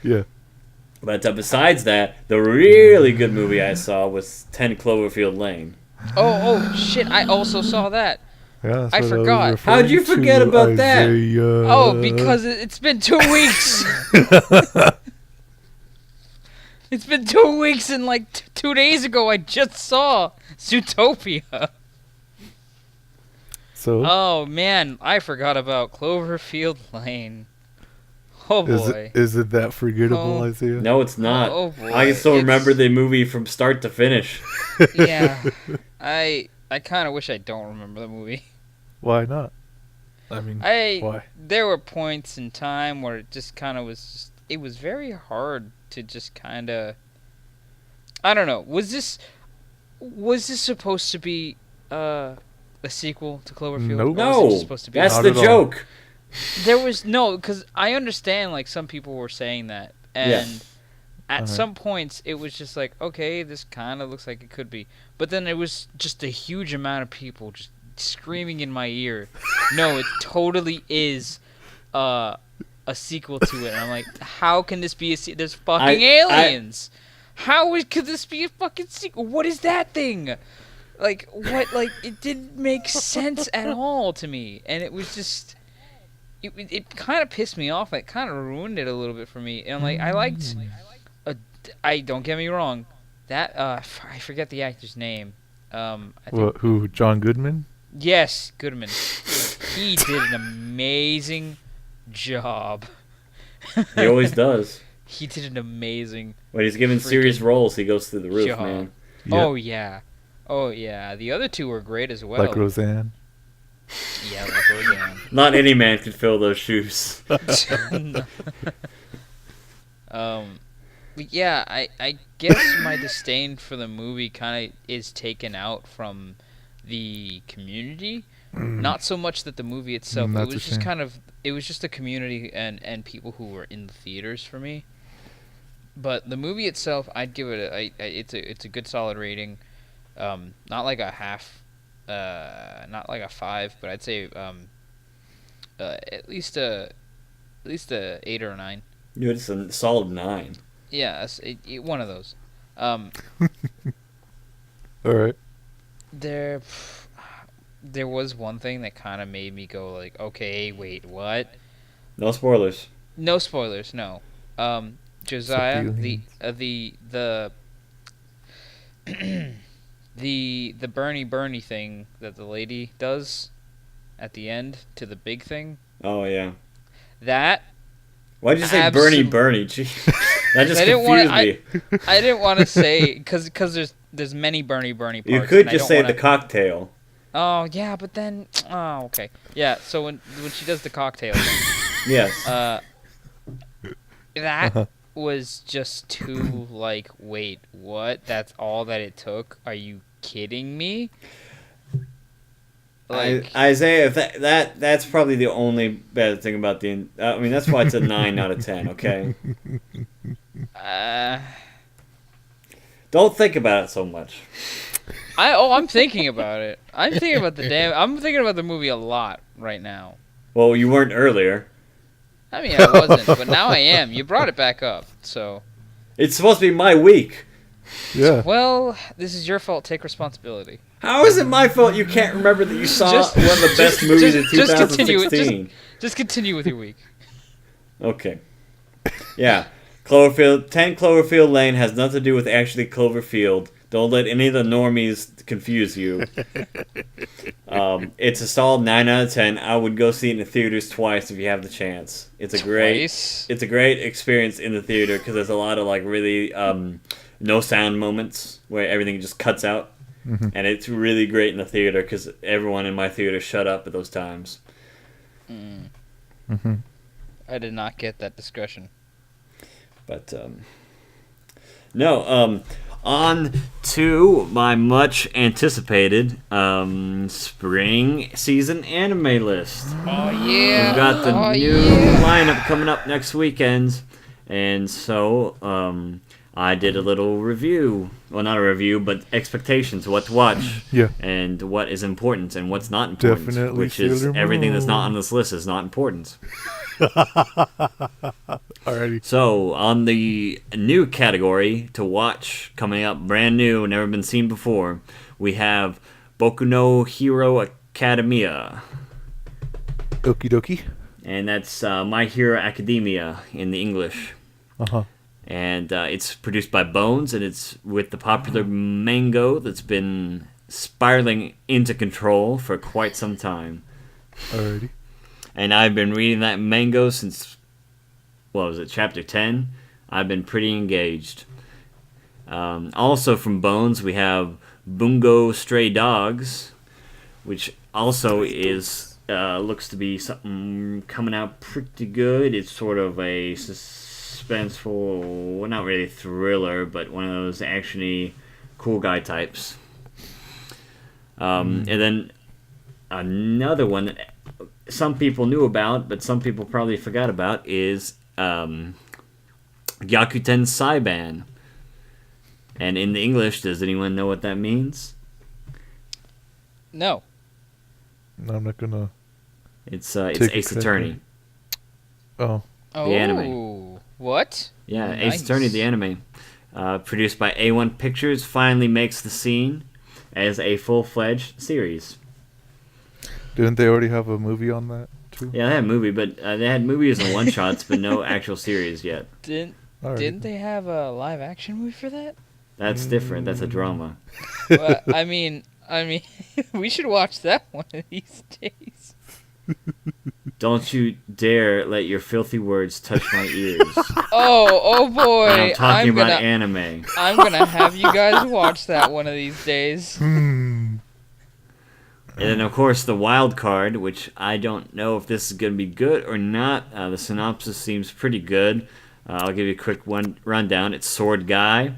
Yeah.
But besides that, the really good movie I saw was 10 Cloverfield Lane.
Oh, shit! I also saw that.
Yeah, that's
I
what
forgot.
was
How'd you
referring
forget
to,
about that?
Isaiah.
Oh, because it's been 2 weeks. It's been 2 weeks, and like 2 days ago, I just saw Zootopia.
So,
Oh man, I forgot about Cloverfield Lane. Oh boy.
is it that forgettable,
Oh.
Isaiah?
No, it's not.
Oh, boy.
I can still remember
It's-
the movie from start to finish.
Yeah, I kind of wish I don't remember the movie.
Why not? I mean, why?
There were points in time where it just kind of was. It was very hard to just kind of. I don't know. Was this supposed to be a sequel to Cloverfield?
Nope.
Or was it
No,
just supposed to be
that's
Not
the
at all.
joke.
There was no, because I understand like some people were saying that, and
Yeah.
at
Uh-huh.
some points it was just like, okay, this kind of looks like it could be, but then it was just a huge amount of people just screaming in my ear, no, it totally is a sequel to it, and I'm like, how can this be there's fucking aliens. Could this be a fucking sequel? What is that thing? Like what? Like it didn't make sense at all to me, and it was just. It kind of pissed me off. It kind of ruined it a little bit for me. And like I liked, I don't get me wrong, that I forget the actor's name. I think
Who? John Goodman?
yes, Goodman. He did an amazing job.
He always does.
He did an amazing.
When he's given serious
Freaking
roles, he goes through the roof,
job.
man.
Yeah.
Oh yeah. The other two were great as well.
Like Roseanne.
Yeah, like Roseanne.
Not any man could fill those shoes.
But yeah, I guess my disdain for the movie kind of is taken out from the community. Not so much that the movie itself. It
That's a
was just
shame.
kind of it was just the community and people who were in the theaters for me. But the movie itself, I'd give it it's a good solid rating. Not like a half. Not like a 5, but I'd say at least a 8 or a 9.
Dude, it's a solid 9.
Yeah, one of those.
All right.
There was one thing that kind of made me go like, okay, wait, what?
No spoilers.
No spoilers, no. Josiah, the the Bernie thing that the lady does at the end to the big thing.
Oh, yeah.
That
Why'd you say
Absolute-
Bernie? Gee, that just
I didn't
confused
wanna-
me.
I didn't want to say because there's many Bernie parts.
You could
and I
just
don't
say
wanna-
the cocktail.
Oh yeah, but then okay, yeah. So when she does the cocktail,
Yes.
that was just too like, wait, what? That's all that it took? Are you kidding me? Like,
Isaiah, if that's probably the only bad thing about the. I mean, that's why it's a 9 out of 10. Okay. Don't think about it so much.
I'm thinking about it. I'm thinking about the movie a lot right now.
Well, you weren't earlier.
I mean, I wasn't, but now I am. You brought it back up, so.
It's supposed to be my week.
Yeah.
Well, this is your fault. Take responsibility.
How is it my fault you can't remember that you saw
Just-
one of the best movies in
just continue it.
2016?
Just continue with your week.
Okay. Yeah. 10 Cloverfield Lane has nothing to do with actually Cloverfield. Don't let any of the normies confuse you. It's a solid 9 out of 10. I would go see it in the theaters twice if you have the chance. It's a great experience in the theater because there's a lot of like really no sound moments where everything just cuts out.
Mm-hmm.
And it's really great in the theater because everyone in my theater shut up at those times.
Mm-hmm.
I did not get that discussion.
But no, on to my much anticipated spring season anime list.
Oh yeah.
We've got the new
yeah.
lineup coming up next weekend, and so I did a little review. Well, not a review, but expectations, what to watch,
Yeah.
and what is important and what's not important.
Definitely
which is
Sailor
everything that's not
Moon.
on this list is not important.
Alrighty.
So, on the new category to watch coming up, brand new, never been seen before, we have Boku no Hero Academia.
Okie dokie.
And that's My Hero Academia in the English.
Uh-huh.
And it's produced by Bones, and it's with the popular mango that's been spiraling into control for quite some time.
Alrighty.
And I've been reading that mango since, what was it, chapter 10? I've been pretty engaged. Also from Bones, we have Bungo Stray Dogs, which also is looks to be something coming out pretty good. It's sort of a suspenseful, well, not really thriller, but one of those actiony, cool guy types. And then another one that some people knew about, but some people probably forgot about, is Gyakuten Saiban. And in the English, does anyone know what that means?
No.
I'm not gonna.
It's
Take
Ace
a
Attorney.
Oh.
Oh.
anime.
What?
Yeah,
Nice.
Ace Attorney, the anime. Produced by A1 Pictures, finally makes the scene as a full-fledged series.
Didn't they already have a movie on that too?
Yeah, they had a movie, but they had movies and one-shots, but no actual series yet.
Didn't
Alrighty.
they have a live action movie for that?
That's different. That's a drama.
Well, I mean, we should watch that one of these days.
Don't you dare let your filthy words touch my ears.
Oh boy!
I'm talking about
gonna,
anime.
I'm gonna have you guys watch that one of these days.
Hmm.
And then, of course, the wild card, which I don't know if this is going to be good or not. The synopsis seems pretty good. I'll give you a quick rundown. It's Sword Guy. And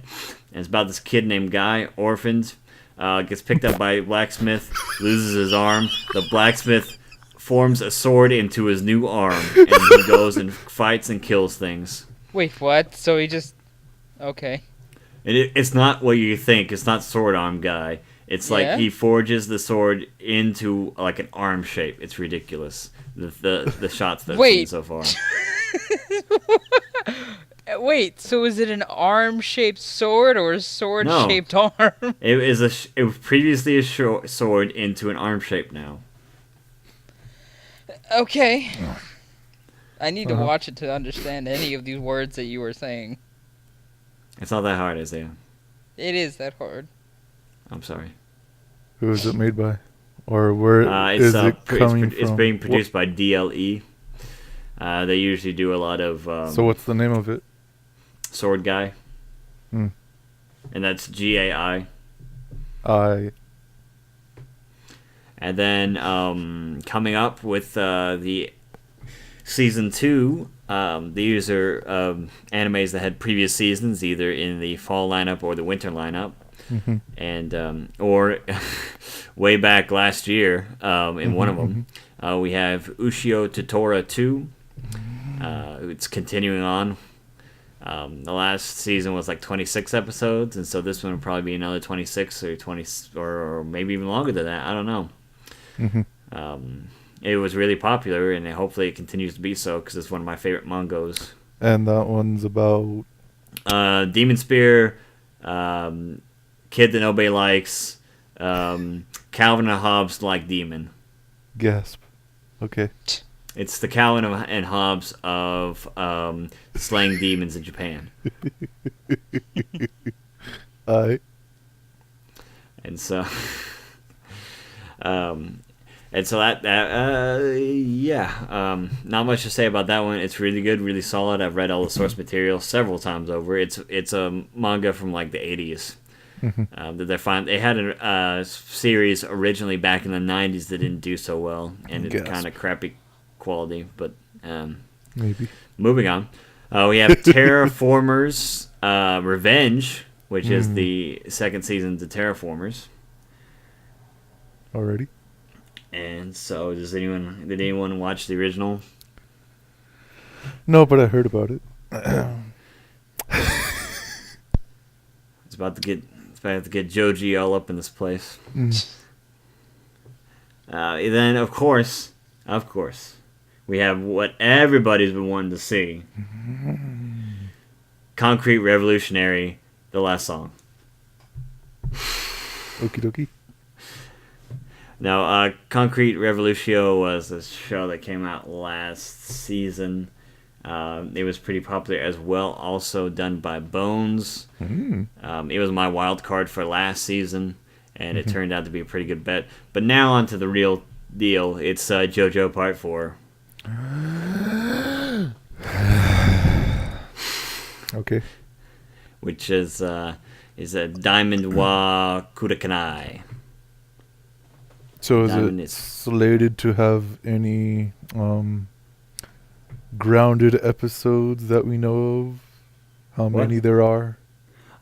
it's about this kid named Guy, orphaned, gets picked up by a blacksmith, loses his arm. The blacksmith forms a sword into his new arm, and he goes and fights and kills things.
Wait, what? So he just... Okay.
And it's not what you think. It's not Sword Arm Guy. It's like
Yeah?
he forges the sword into like an arm shape. It's ridiculous. The shots that I've seen
Wait.
so far.
Wait, so is it an arm-shaped sword or a sword-shaped arm?
It was previously a sword into an arm shape now.
Okay. I need to
Uh-huh.
watch it to understand any of these words that you were saying.
It's not that hard, Isaiah.
It is that hard.
I'm sorry.
Who is it made by? Or where is it coming from?
It's being produced by DLE. They usually do a lot of
So what's the name of it?
Sword Guy.
Hmm.
And that's GAI.
I.
And then coming up with the season 2, these are animes that had previous seasons, either in the fall lineup or the winter lineup.
Mm-hmm.
And or way back last year, in one of them, we have Ushio Totora 2. It's continuing on. The last season was like 26 episodes, and so this one will probably be another 26 or 20, or maybe even longer than that. I don't know.
Mm-hmm.
It was really popular, and hopefully it continues to be so, because it's one of my favorite mangos.
And that one's about.
Demon Spear, Kid that nobody likes, Calvin and Hobbes like Demon.
Gasp. Okay.
It's the Calvin and Hobbes of slaying demons in Japan.
I.
And so, not much to say about that one. It's really good, really solid. I've read all the source material several times over. It's a manga from like the 80s. They had a series originally back in the 90s that didn't do so well, and it
Gasp.
kind of quality, but
Maybe.
moving on. We have Terraformers Revenge, which is the second season to Terraformers.
Already?
And so, did anyone watch the original?
No, but I heard about it.
It's about to get Joji all up in this place. Then, of course, we have what everybody's been wanting to see. Concrete Revolutionary, the last song.
Okie dokie.
Now, Concrete Revolution was a show that came out last season. It was pretty popular as well, also done by Bones. It was my wild card for last season, and it turned out to be a pretty good bet. But now on to the real deal. It's JoJo Part 4.
Okay.
Which is a Diamond wa Kudakanai.
So is
Diamond
it slated to have any grounded episodes that we know of? How many there are?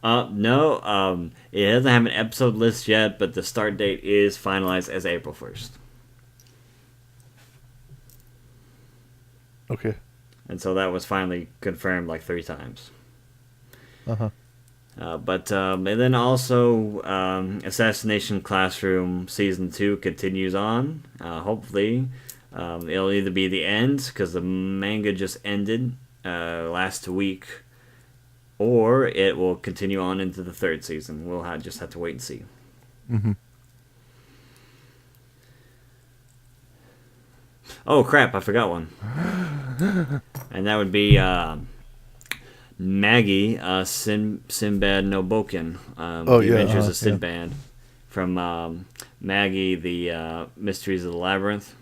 No. It doesn't have an episode list yet, but the start date is finalized as April 1st.
Okay.
And so that was finally confirmed like 3 times.
Uh-huh.
And then also Assassination Classroom Season 2 continues on. Hopefully it'll either be the end, because the manga just ended last week, or it will continue on into the 3rd season. We'll just have to wait and see. Oh crap, I forgot one. And that would be Maggie, Sinbad no Boken, The Adventures of Sinbad, from Maggie, the Mysteries of the Labyrinth.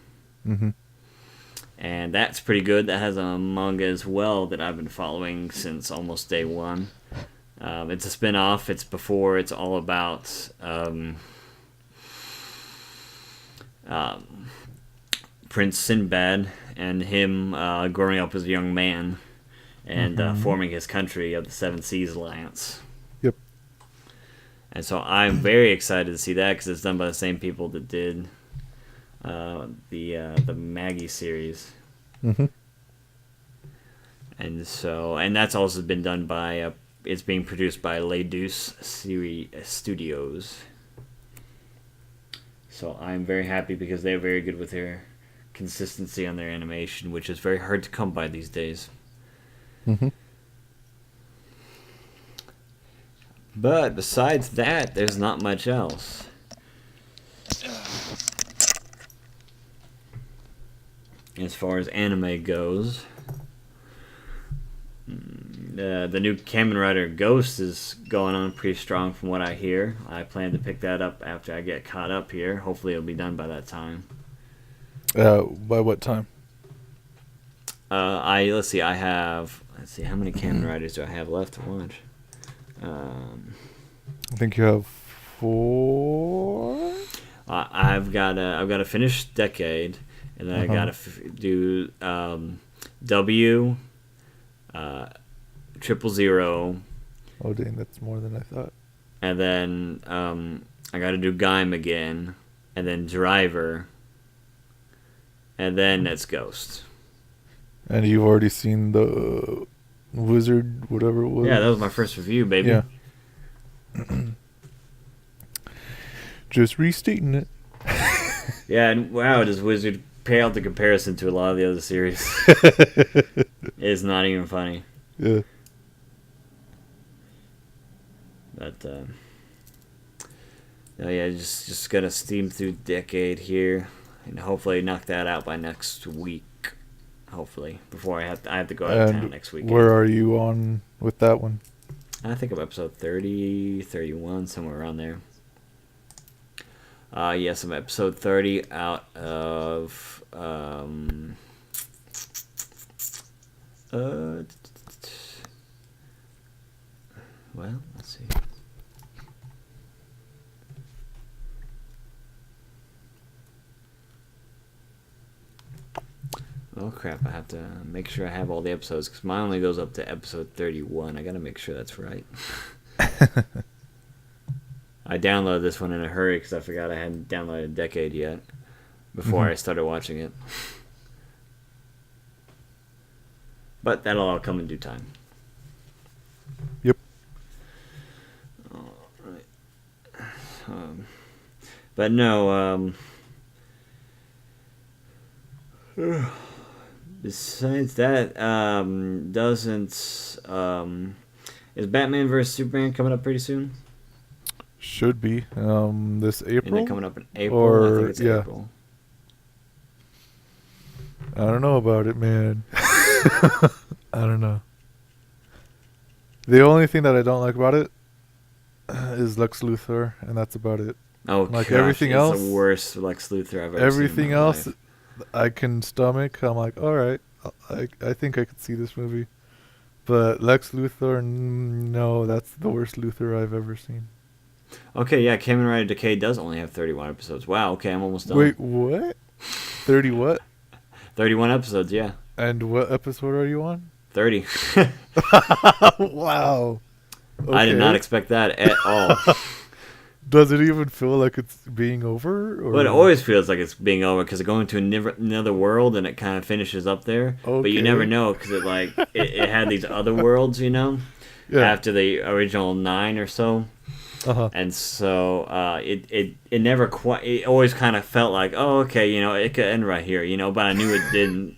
And that's pretty good. That has a manga as well that I've been following since almost day one. It's a spin-off. It's all about Prince Sinbad and him growing up as a young man and forming his country of the Seven Seas Alliance.
Yep.
And so I'm very excited to see that, because it's done by the same people that did the Maggie series. And that's also been done by it's being produced by Les Deuce Studios. So I'm very happy, because they're very good with their consistency on their animation, which is very hard to come by these days. But besides that, there's not much else. As far as anime goes, the new Kamen Rider Ghost is going on pretty strong from what I hear. I plan to pick that up after I get caught up here. Hopefully it'll be done by that time.
By what time?
Let's see, how many Kamen Riders do I have left to watch?
I think you have 4.
I've got to finish Decade, and then I got to do W, 000.
Oh dang, that's more than I thought.
And then I got to do Gaim again, and then Driver, and then it's Ghost.
And you've already seen the Wizard, whatever it was?
Yeah, that was my first review, baby.
Yeah. Just restating it.
Yeah, and wow, does Wizard pale in comparison to a lot of the other series. It's not even funny.
Yeah.
But just gotta steam through Decade here, and hopefully knock that out by next week. Hopefully, before I have to go out of town next week.
Where are you on with that one?
I think I'm episode 30, 31, somewhere around there. Yes, I'm episode 30 out of well, let's see. Oh crap! I have to make sure I have all the episodes because mine only goes up to episode 31. I gotta make sure that's right. I downloaded this one in a hurry because I forgot I hadn't downloaded Decade yet before I started watching it. But that'll all come in due time.
Yep.
All right. But no. Besides that, is Batman vs Superman coming up pretty soon?
Should be this April.
Isn't it coming up in April?
Or,
I think it's April.
I don't know about it, man. I don't know. The only thing that I don't like about it is Lex Luthor, and that's about it.
Oh,
like
gosh,
everything
it's
else,
the worst Lex Luthor I've ever
everything
seen in my
else,
life.
I can stomach. I'm like, all right, I think I could see this movie. But Lex Luthor, no, that's the worst Luthor I've ever seen.
Okay, yeah, Kamen Rider Decade does only have 31 episodes. Wow, okay, I'm almost done.
Wait, what? 30 what?
31 episodes, yeah.
And what episode are you on?
30.
Wow. Okay.
I did not expect that at all.
Does it even feel like it's being over? Or?
Well, it always feels like it's being over because it's going to another world and it kind of finishes up there. Okay. But you never know because it had these other worlds, yeah. After the original 9 or so.
Uh-huh.
And so it never quite. It always kind of felt like, oh, okay, it could end right here, but I knew it didn't.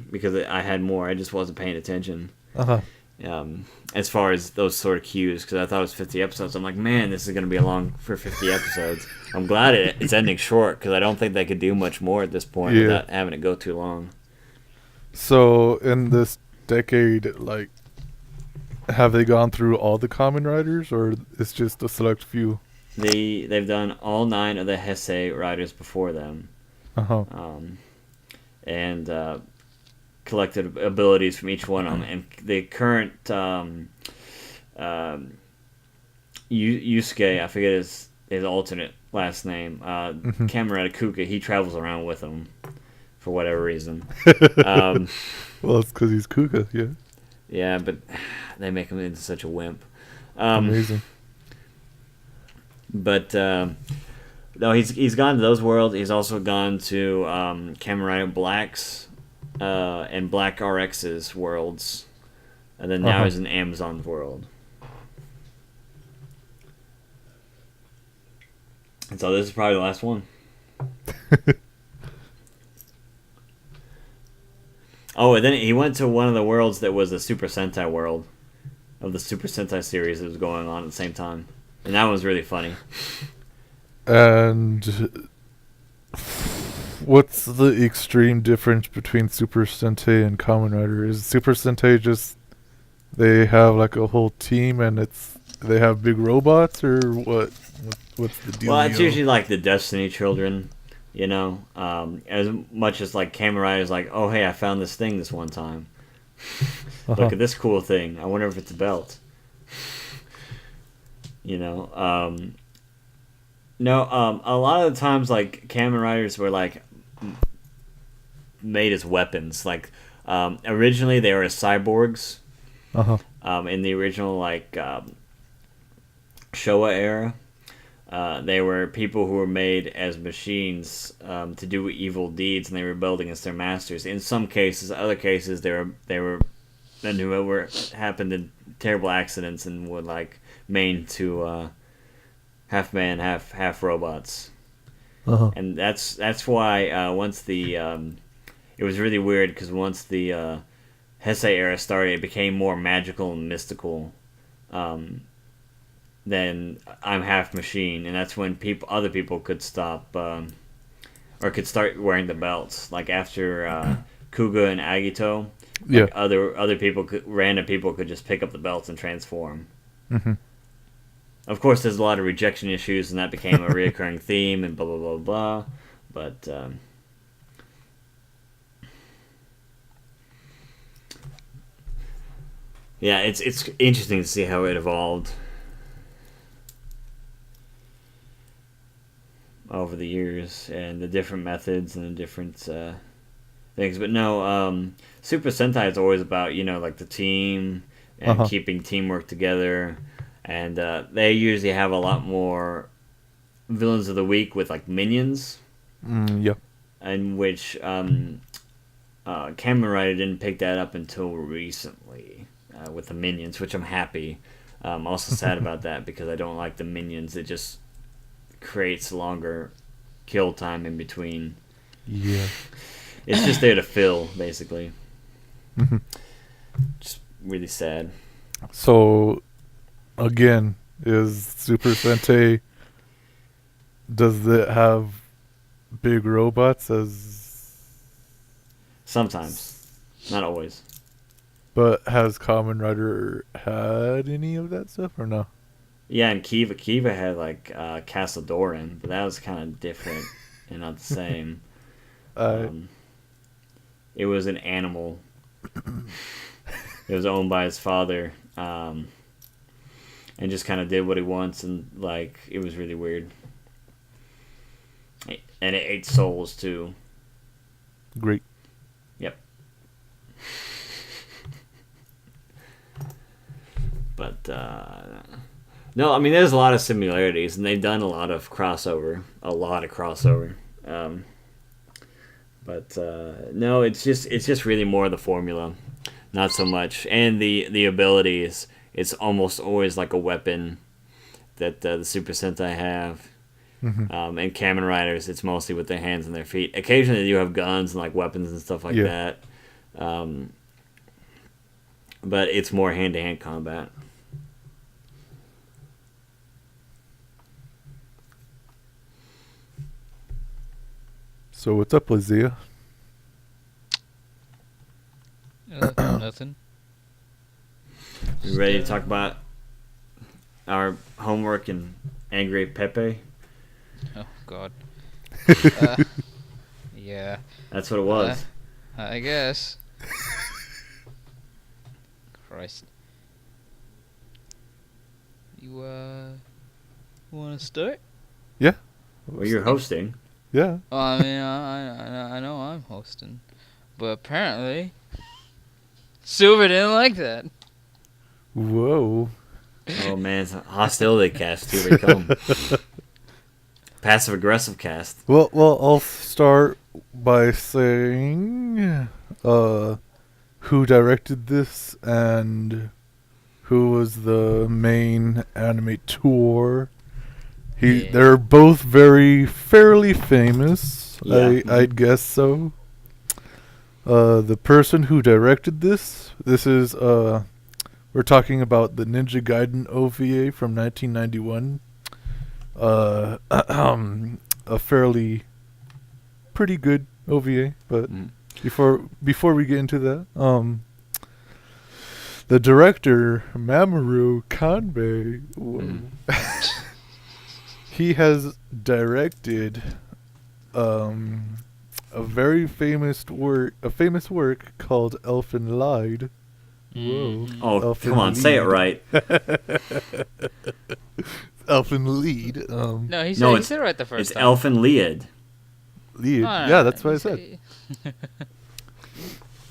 Because I had more. I just wasn't paying attention.
Uh-huh.
As far as those sort of cues, because I thought it was 50 episodes. I'm like, man, this is going to be long for 50 episodes. I'm glad it's ending short, because I don't think they could do much more at this point without having it go too long. So,
in this decade, have they gone through all the Kamen Riders, or it's just a select few?
They've done all 9 of the Heisei riders before them.
Uh-huh.
And collected abilities from each one of them. And the current Yusuke, I forget his alternate last name, Kamen Kuka, he travels around with them for whatever reason.
Well, it's because he's Kuka, yeah.
Yeah, but they make him into such a wimp.
Amazing.
But no, he's gone to those worlds. He's also gone to Kamen Rider Black's and Black RX's worlds, and then now he's in Amazon's world. And so this is probably the last one. Oh, and then he went to one of the worlds that was the Super Sentai world of the Super Sentai series that was going on at the same time, and that one was really funny.
And what's the extreme difference between Super Sentai and Kamen Rider? Is Super Sentai just they have like a whole team and they have big robots, or what? What's the deal?
Well, it's usually like the Destiny Children, as much as like Kamen Rider's like, oh hey, I found this thing this one time. Look at this cool thing. I wonder if it's a belt. No, a lot of the times, like, Kamen Riders were, like, made as weapons. Like, originally they were cyborgs. In the original, like, Showa era. They were people who were made as machines to do evil deeds, and they rebelled against their masters. In some cases, other cases, they were men who happened in terrible accidents and were, like, made to... half man, half robots, and that's why once the it was really weird because once the Heisei era started, it became more magical and mystical. Then I'm half machine, and that's when other people could stop or could start wearing the belts. Like after Kuga and Agito, other people, random people could just pick up the belts and transform. Of course, there's a lot of rejection issues, and that became a reoccurring theme, and blah, blah, blah, blah. But, yeah, it's interesting to see how it evolved over the years, and the different methods, and the different things. But no, Super Sentai is always about, like the team and keeping teamwork together. And they usually have a lot more villains of the week with like minions.
Yep.
In which Kamen Rider didn't pick that up until recently with the minions, which I'm happy. I'm also sad about that because I don't like the minions. It just creates longer kill time in between.
Yeah.
It's just there to fill, basically. Just really sad.
So, again, is Super Sentai... Does it have big robots as...
Sometimes. Not always.
But has Kamen Rider had any of that stuff, or no?
Yeah, and Kiva had like Castle Doran, but that was kind of different and not the same. It was an animal. It was owned by his father, and just kind of did what he wants, and like it was really weird. And it ate souls too.
Great.
Yep. But no, I mean there's a lot of similarities, and they've done a lot of crossover. But no, it's just really more the formula, not so much, and the abilities. It's almost always like a weapon that the Super Sentai have. And Kamen Riders, it's mostly with their hands and their feet. Occasionally, they do have guns and like weapons and stuff like that. But it's more hand-to-hand combat.
So what's up, Lizia?
Nothing.
You ready to talk about our homework and Angry Pepe?
Oh, God. Yeah.
That's what it was.
I guess. Christ. You want to start?
Yeah.
Well, you're hosting.
Yeah.
Well, I mean, I know I'm hosting, but apparently, Silver didn't like that.
Whoa.
Oh man, it's a hostility cast. Here we come. Passive aggressive cast.
Well, I'll start by saying who directed this and who was the main animator. They're both fairly famous.
Yeah.
I'd guess so. The person who directed this is we're talking about the Ninja Gaiden OVA from 1991. A fairly pretty good OVA, but before we get into that, the director Mamoru Kanbei, he has directed a very famous work called Elfen Lied. Whoa!
Oh,
Elfen
come on,
Lied.
say it right.
Elfen Lied.
No, he
No,
said it right the first
It's
time.
Elfen Lied.
Lied.
No,
Yeah, that's what I said.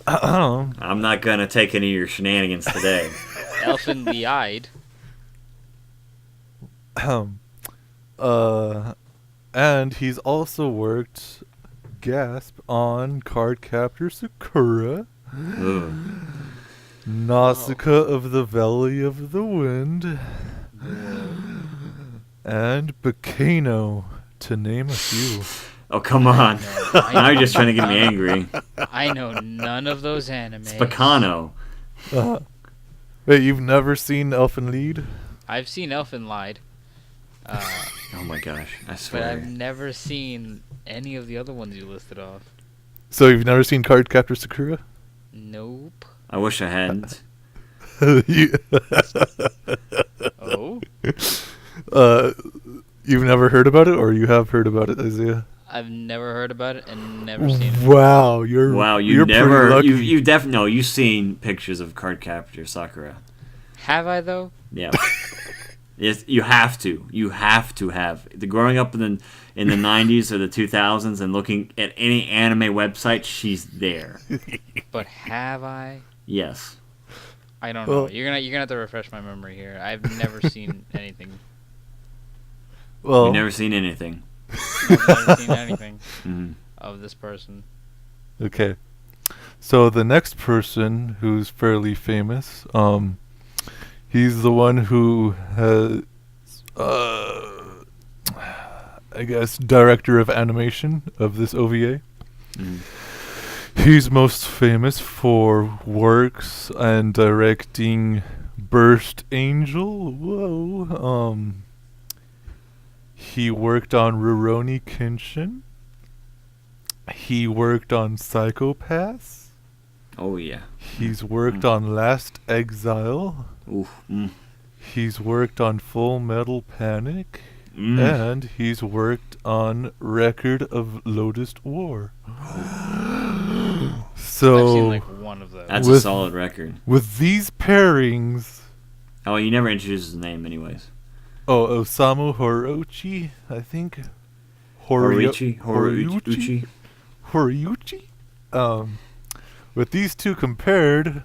I'm not gonna take any of your shenanigans today.
Elfin the Eyed.
And he's also worked on Cardcaptor Sakura,
Ugh.
Nausicaa of the Valley of the Wind, and Bacano, to name a few.
Oh, come on. Now you're just trying to get me angry.
I know none of those animes.
It's Bacano.
Wait, you've never seen Elfen Lied?
I've seen Elfin Lied.
Oh my gosh, I
But
swear.
I've never seen any of the other ones you listed off.
So you've never seen Cardcaptor Sakura?
Nope.
I wish I hadn't.
Oh?
You've never heard about it, or you have heard about it, Isaiah?
I've never heard about it and never seen it.
Wow, you're
You've never,
pretty lucky.
you've definitely, you've seen pictures of Cardcaptor Sakura.
Have I, though?
Yeah. Yes, you have to. You have to have the growing up in the 90s or the 2000s and looking at any anime website. She's there.
But have I?
Yes.
I don't know. You're gonna have to refresh my memory here. I've never seen anything.
Well,
You've never seen anything.
I've never seen anything
Mhm.
of this person.
okay. So the next person who's fairly famous, he's the one who has, I guess, director of animation of this OVA.
Mhm.
He's most famous for works and directing Burst Angel. Whoa. He worked on Rurouni Kenshin. He worked on Psychopaths.
Oh yeah.
He's worked on Last Exile.
Ooh. Mm.
He's worked on Full Metal Panic.
Mm.
And he's worked on Record of Lotus War. So
I've seen like one of those.
That's a solid record.
with these pairings,
Oh, you never introduced his name, anyways.
Osamu Horiuchi, I think.
Horiuchi.
Horiuchi. With these two paired,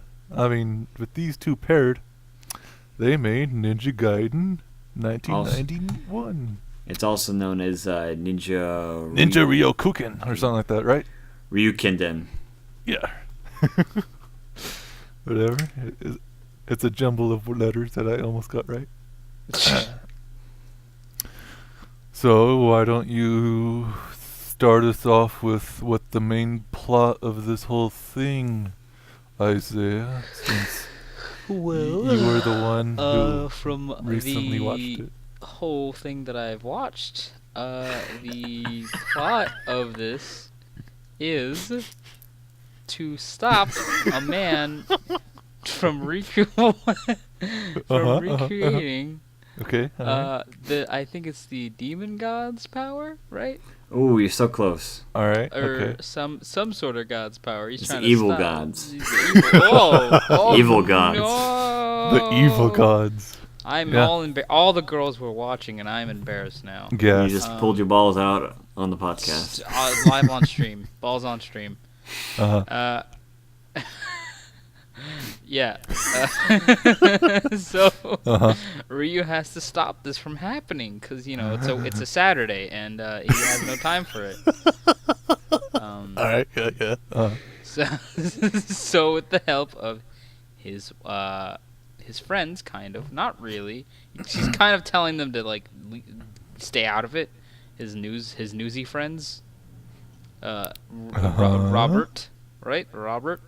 they made Ninja Gaiden 1991.
It's also known as Ninja
Ryokuken or something like that, right?
Ryukenden.
Yeah. Whatever. It's a jumble of letters that I almost got right. So why don't you start us off with what the main plot of this whole thing, Isaiah, since you were the one who
from
recently
the
watched it.
whole thing that I've watched, the plot of this is to stop a man from recreating
Okay.
I think it's the demon god's power, right?
Oh, you're so close.
All right.
Or
Okay.
some sort of god's power. He's
It's
trying
the
to
evil
stop.
gods.
He's the evil, oh,
Evil gods.
No.
The evil gods.
I'm
Yeah.
all the girls were watching, and I'm embarrassed now.
Yes.
You just pulled your balls out on the podcast.
Live on stream, balls on stream.
Uh-huh.
Yeah. So
Uh-huh.
Ryu has to stop this from happening because it's a Saturday and he has no time for it.
All right. Yeah.
So with the help of his friends, kind of, not really. She's kind of telling them to like stay out of it. His newsy friends. Robert, right? Robert.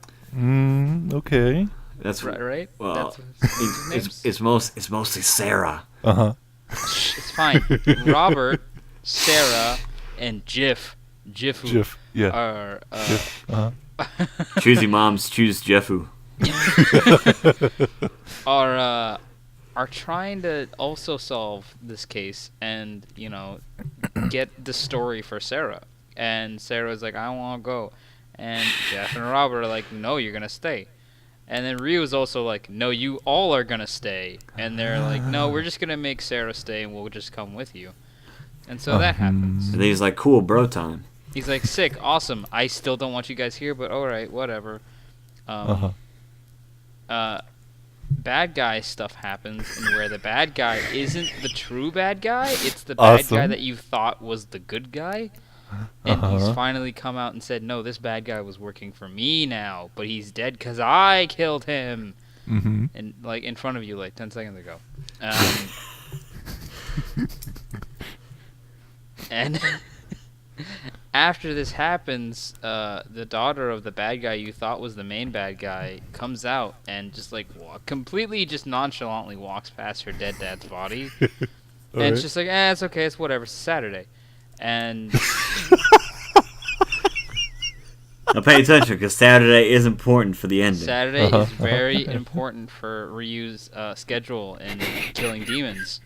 Okay.
That's
Right.
Well,
That's his names?
it's mostly Sarah.
Uh-huh.
It's fine. Robert, Sarah, and Jiff.
Jiff. Yeah.
Are
Jiff. Uh-huh.
Choosey moms choose Jeffu.
are trying to also solve this case and get the story for Sarah. And Sarah's like, I don't want to go. And Jeff and Robert are like, no, you're gonna stay. And then Ryu is also like, no, you all are gonna stay. And they're like, no, we're just gonna make Sarah stay and we'll just come with you. And so that happens.
And he's like, cool, bro time.
He's like, sick, awesome. I still don't want you guys here, but alright, whatever. Bad guy stuff happens, and where the bad guy isn't the true bad guy, it's the bad guy that you thought was the good guy. And he's finally come out and said, no, this bad guy was working for me now, but he's dead because I killed him.
Mm-hmm.
And, like, in front of you, like, 10 seconds ago. And after this happens, the daughter of the bad guy you thought was the main bad guy comes out and just, like, completely just nonchalantly walks past her dead dad's body. And it's just like, it's okay, it's whatever, it's Saturday. And
Now pay attention, because Saturday is important for the ending.
Saturday is very important for Ryu's schedule in killing demons.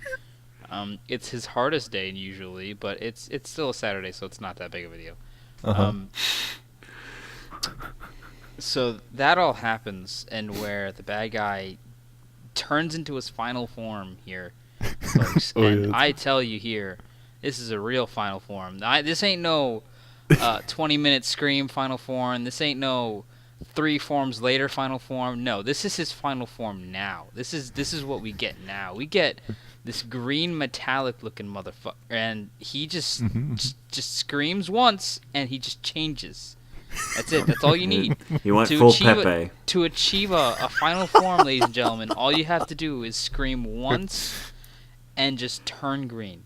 It's his hardest day usually, but it's still a Saturday, so it's not that big of a deal. So that all happens, and where the bad guy turns into his final form here, folks.
Oh,
And
yeah.
I tell you here, this is a real final form. This ain't no 20-minute Scream final form. This ain't no 3 forms later final form. No, this is his final form now. This is what we get now. We get this green metallic looking motherfucker, and he just screams once, and he just changes. That's it. That's all you need.
He went
To
full
achieve
Pepe.
To achieve a final form, ladies and gentlemen, all you have to do is scream once and just turn green.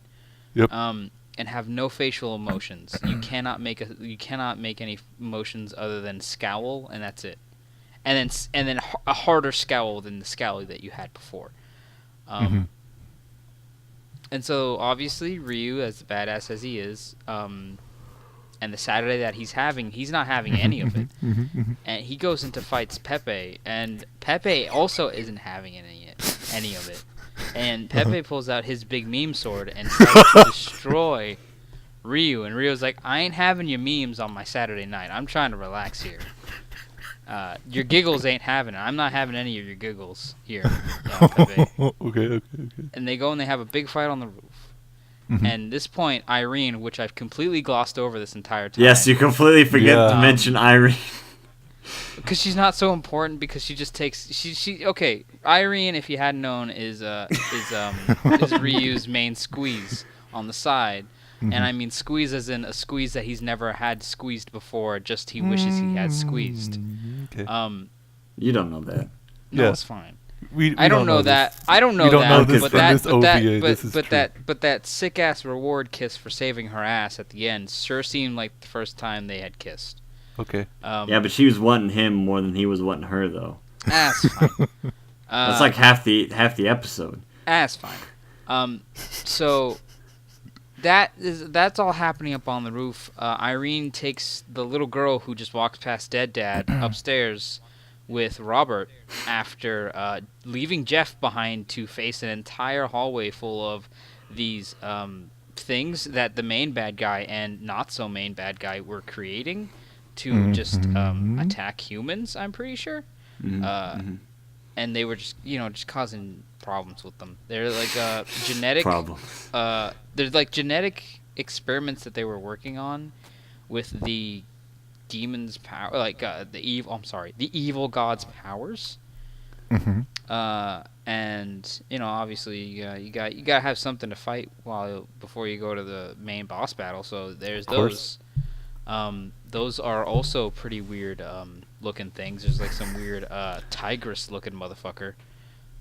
Yep.
And have no facial emotions. You cannot make any emotions other than scowl, and that's it. And then a harder scowl than the scowl that you had before. And so obviously Ryu, as badass as he is, and the Saturday that he's not having any of it. And he goes into fights Pepe, and Pepe also isn't having any of it. And Pepe pulls out his big meme sword and tries to destroy Ryu. And Ryu's like, I ain't having your memes on my Saturday night. I'm trying to relax here. Your giggles ain't having it. I'm not having any of your giggles here, Pepe.
Okay.
And they go and they have a big fight on the roof. And this point, Irene, which I've completely glossed over this entire time.
Yes, you completely forget to mention Irene.
Because she's not so important, because she just takes okay. Irene, if you hadn't known, is Ryu's main squeeze on the side, and I mean squeeze as in a squeeze that he's never had squeezed before. Just he wishes he had squeezed.
Okay.
You don't know that.
No,
Yeah.
it's fine.
We
I don't know that.
this.
I don't know
We don't
that.
know this
but
from
that,
this
but
OVA.
that,
This is true.
but that sick ass reward kiss for saving her ass at the end sure seemed like the first time they had kissed.
Okay.
Yeah, but she was wanting him more than he was wanting her, though.
That's fine.
That's like half the episode.
That's fine. So that's all happening up on the roof. Irene takes the little girl who just walks past Dead Dad upstairs with Robert after leaving Jeff behind to face an entire hallway full of these things that the main bad guy and not so main bad guy were creating to just attack humans, I'm pretty sure. And they were just causing problems with them. They're like genetic
Problems.
There's like genetic experiments that they were working on with the demon's power, like the evil god's powers. And obviously you gotta have something to fight before you go to the main boss battle. So there's those. Those are also pretty weird looking things. There's like some weird tigress looking motherfucker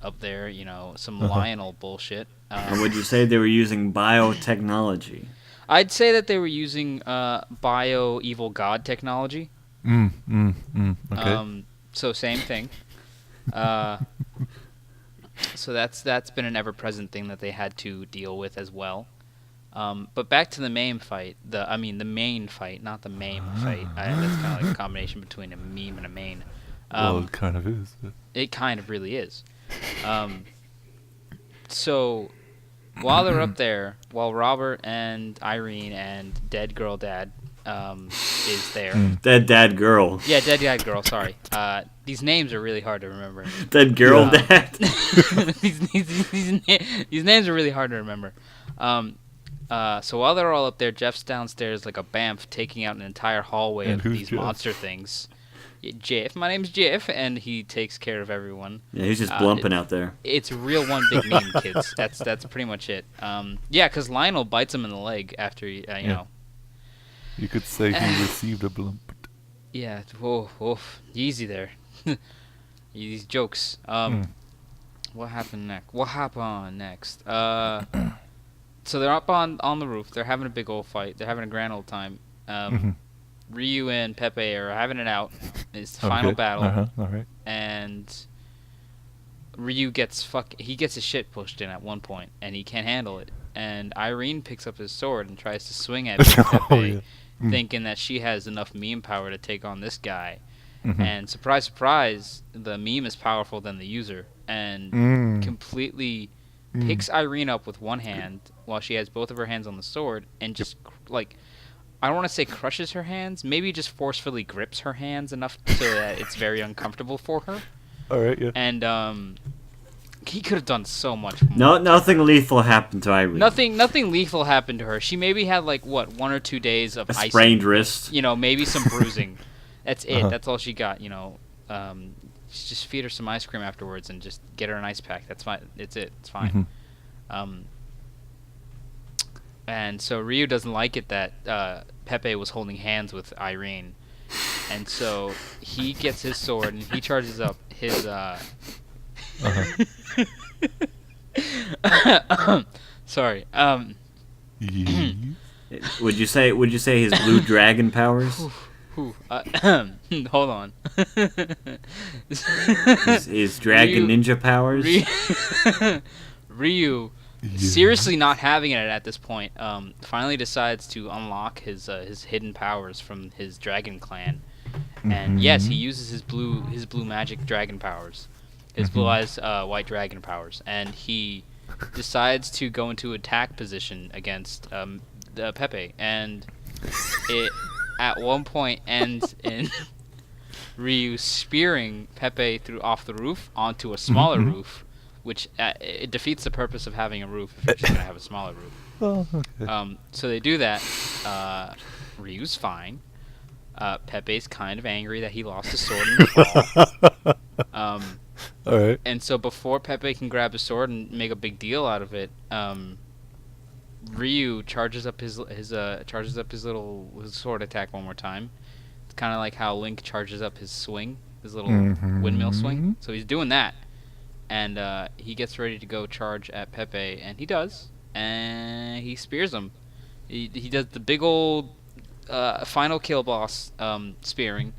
up there, some Lionel bullshit.
And would you say they were using biotechnology?
I'd say that they were using bio evil god technology.
Okay.
So same thing. So that's been an ever present thing that they had to deal with as well. But back to the main fight. The main fight, not the main fight. That's kind of like a combination between a meme and a main.
Well, it kind of is.
It kind of really is. So while they're up there, while Robert and Irene and Dead Girl Dad is there.
Dead Dad Girl.
Yeah, Dead Dad Girl, sorry. These names are really hard to remember.
Dead Girl Dad.
these names are really hard to remember. So while they're all up there, Jeff's downstairs like a bamf taking out an entire hallway
And
of
who's
these
Jeff?
monster things. Jeff, my name's Jeff, and he takes care of everyone.
Yeah, he's just blumping out there.
It's real one big meme, kids. That's pretty much it. Yeah, because Lionel bites him in the leg after you know.
You could say he received a blump.
Yeah, easy there. These jokes. What happened next? So they're up on the roof. They're having a big old fight. They're having a grand old time. Ryu and Pepe are having it out. It's the final battle.
All right.
And Ryu gets his shit pushed in at one point, and he can't handle it. And Irene picks up his sword and tries to swing at Pepe, thinking that she has enough meme power to take on this guy. And surprise, surprise, the meme is powerful than the user, and completely picks Irene up with one hand while she has both of her hands on the sword, and just I don't want to say crushes her hands, maybe just forcefully grips her hands enough so that it's very uncomfortable for her.
All right, yeah.
And he could have done so much more.
No, nothing lethal happened to Irene.
Nothing lethal happened to her. She maybe had like 1 or 2 days of
A
ice.
sprained wrist.
Maybe some bruising. That's it.
Uh-huh.
That's all she got. Just feed her some ice cream afterwards and just get her an ice pack. That's fine. It's it. It's fine.
Mhm.
And so Ryu doesn't like it that Pepe was holding hands with Irene, and so he gets his sword and he charges up his. Sorry.
Yeah.
Would you say his blue dragon powers?
Hold on.
His dragon ninja powers?
Ryu, seriously not having it at this point, finally decides to unlock his hidden powers from his dragon clan, and yes, he uses his blue magic dragon powers, his blue eyes white dragon powers, and he decides to go into attack position against Pepe, and it at one point ends in Ryu spearing Pepe off the roof onto a smaller roof, which it defeats the purpose of having a roof if you're just gonna have a smaller roof.
Oh, okay.
So they do that. Ryu's fine. Pepe's kind of angry that he lost his sword in the fall.
All right.
And so before Pepe can grab his sword and make a big deal out of it, Ryu charges up his little sword attack one more time. It's kind of like how Link charges up his swing, his little windmill swing. So he's doing that, and he gets ready to go charge at Pepe, and he does, and he spears him. He does the big old final kill boss spearing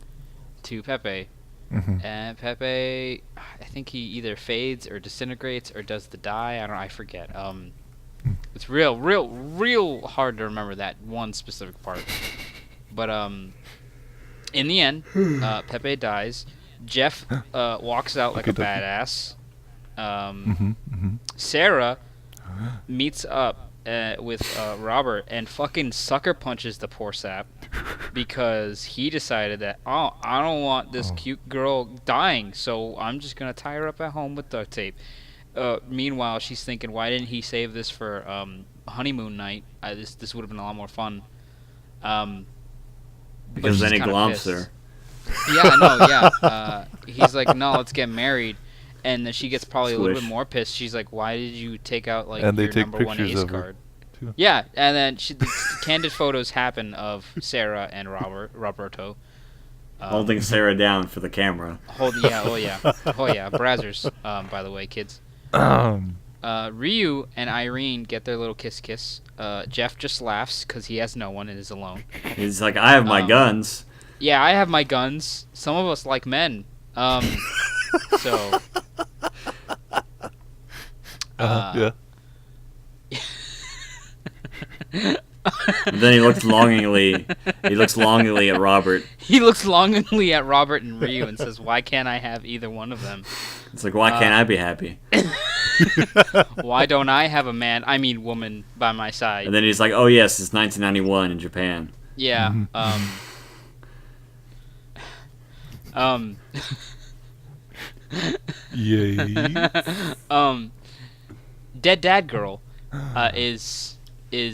to Pepe. And Pepe, I think he either fades or disintegrates or does the die. I forget. It's real hard to remember that one specific part. But in the end, Pepe dies. Jeff walks out like a badass. Sarah meets up with Robert and fucking sucker punches the poor sap because he decided that, I don't want this cute girl dying, so I'm just gonna tie her up at home with duct tape. Meanwhile, she's thinking, why didn't he save this for honeymoon night? This would have been a lot more fun.
Because then he glomps her.
Yeah. He's like, no, let's get married. And then she gets probably a little bit more pissed. She's like, why did you take out your number one ace card? Yeah, and then the candid photos happen of Sarah and Roberto.
Holding Sarah down for the camera.
Brazzers, by the way, kids. Ryu and Irene get their little kiss. Jeff just laughs because he has no one and is alone.
He's like, I have my guns.
Yeah, I have my guns. Some of us like men. So.
Yeah. And then he looks longingly at Robert.
He looks longingly at Robert and Ryu and says, why can't I have either one of them?
It's like, why can't I be happy?
Why don't I have a woman by my side?
And then he's like, oh yes, it's 1991 in Japan.
Yeah.
Yay.
Dead Dad Girl is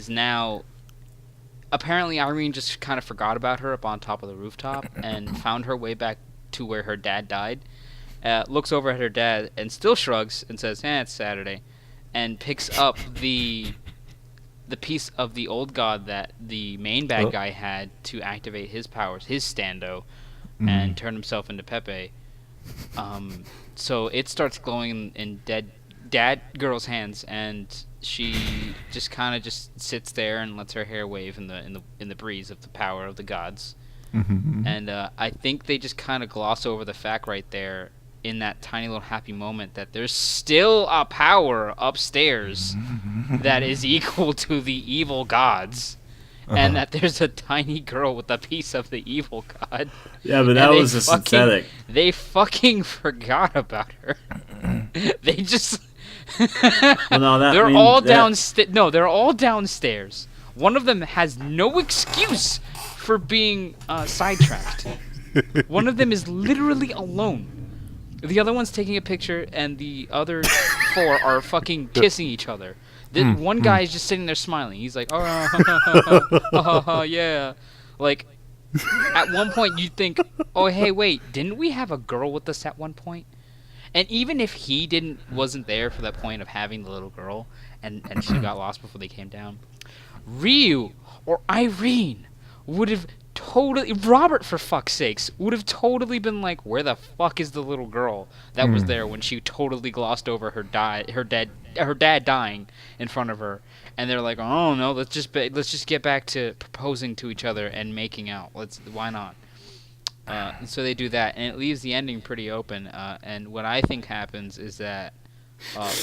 now. Apparently, Irene just kind of forgot about her up on top of the rooftop and found her way back to where her dad died. Looks over at her dad and still shrugs and says, it's Saturday, and picks up the piece of the old god that the main bad guy had to activate his powers, his stando, and turn himself into Pepe. So it starts glowing in Dead Dad Girl's hands, and she just kind of just sits there and lets her hair wave in the breeze of the power of the gods. And I think they just kind of gloss over the fact right there in that tiny little happy moment that there's still a power upstairs that is equal to the evil gods. And that there's a tiny girl with a piece of the evil god.
Yeah, but that was a synthetic.
They fucking forgot about her. They just... they're all downstairs. One of them has no excuse for being sidetracked. One of them is literally alone. The other one's taking a picture, and the other 4 are fucking kissing each other. One guy is just sitting there smiling. He's like, oh, yeah. Like, at one point you'd think, oh, hey, wait, didn't we have a girl with us at one point? And even if he wasn't there for that point of having the little girl, and she got lost before they came down, Ryu or Irene would have totally, Robert for fuck's sakes, would have totally been like, where the fuck is the little girl that was there when she totally glossed over her dad dying in front of her? And they're like, oh no, let's just get back to proposing to each other and making out. Why not? And so they do that, and it leaves the ending pretty open. And what I think happens is that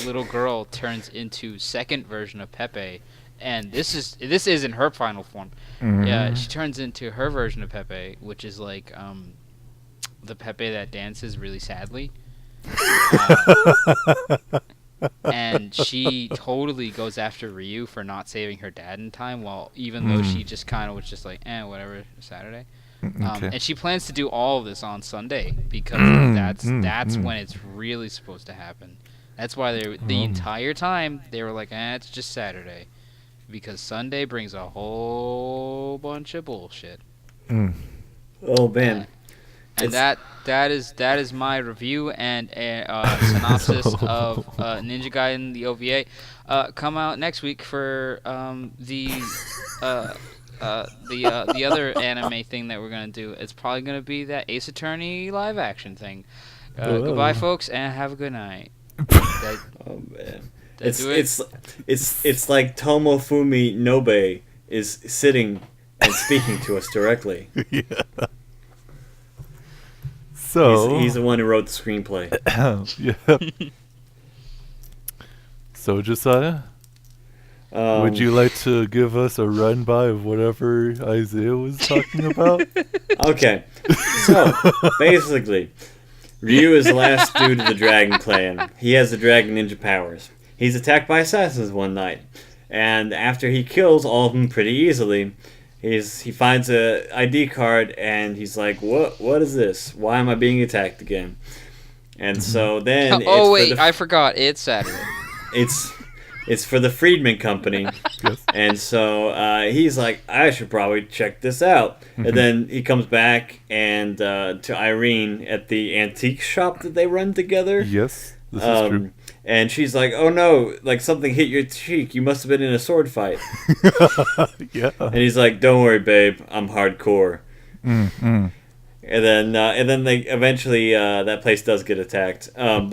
little girl turns into second version of Pepe, and this isn't her final form. Yeah, she turns into her version of Pepe, which is like the Pepe that dances really sadly. And she totally goes after Ryu for not saving her dad in time, even though she just kind of was just like, whatever, Saturday.
Okay.
And she plans to do all of this on Sunday because that's when it's really supposed to happen. That's why the entire time they were like, it's just Saturday, because Sunday brings a whole bunch of bullshit.
Oh man.
And that is my review and synopsis of Ninja Gaiden the OVA. Come out next week for the other anime thing that we're gonna do. It's probably gonna be that Ace Attorney live action thing. Goodbye, folks, and have a good night.
Oh man, it's like Tomofumi Nobe is sitting and speaking to us directly.
Yeah. So
he's the one who wrote the screenplay.
Yeah. So Josiah, would you like to give us a run by of whatever Isaiah was talking about?
Okay, so basically, Ryu is the last dude of the Dragon Clan. He has the Dragon Ninja powers. He's attacked by assassins one night, and after he kills all of them pretty easily, he finds a ID card and he's like, "What is this? Why am I being attacked again?" And so then,
I forgot. It's Saturday.
It's for the Friedman Company.
Yes.
And so he's like, I should probably check this out. And then he comes back and to Irene at the antique shop that they run together.
Yes, this is true.
And she's like, oh no, like something hit your cheek. You must have been in a sword fight.
Yeah.
And he's like, don't worry, babe. I'm hardcore. And then they eventually that place does get attacked.
Ryu's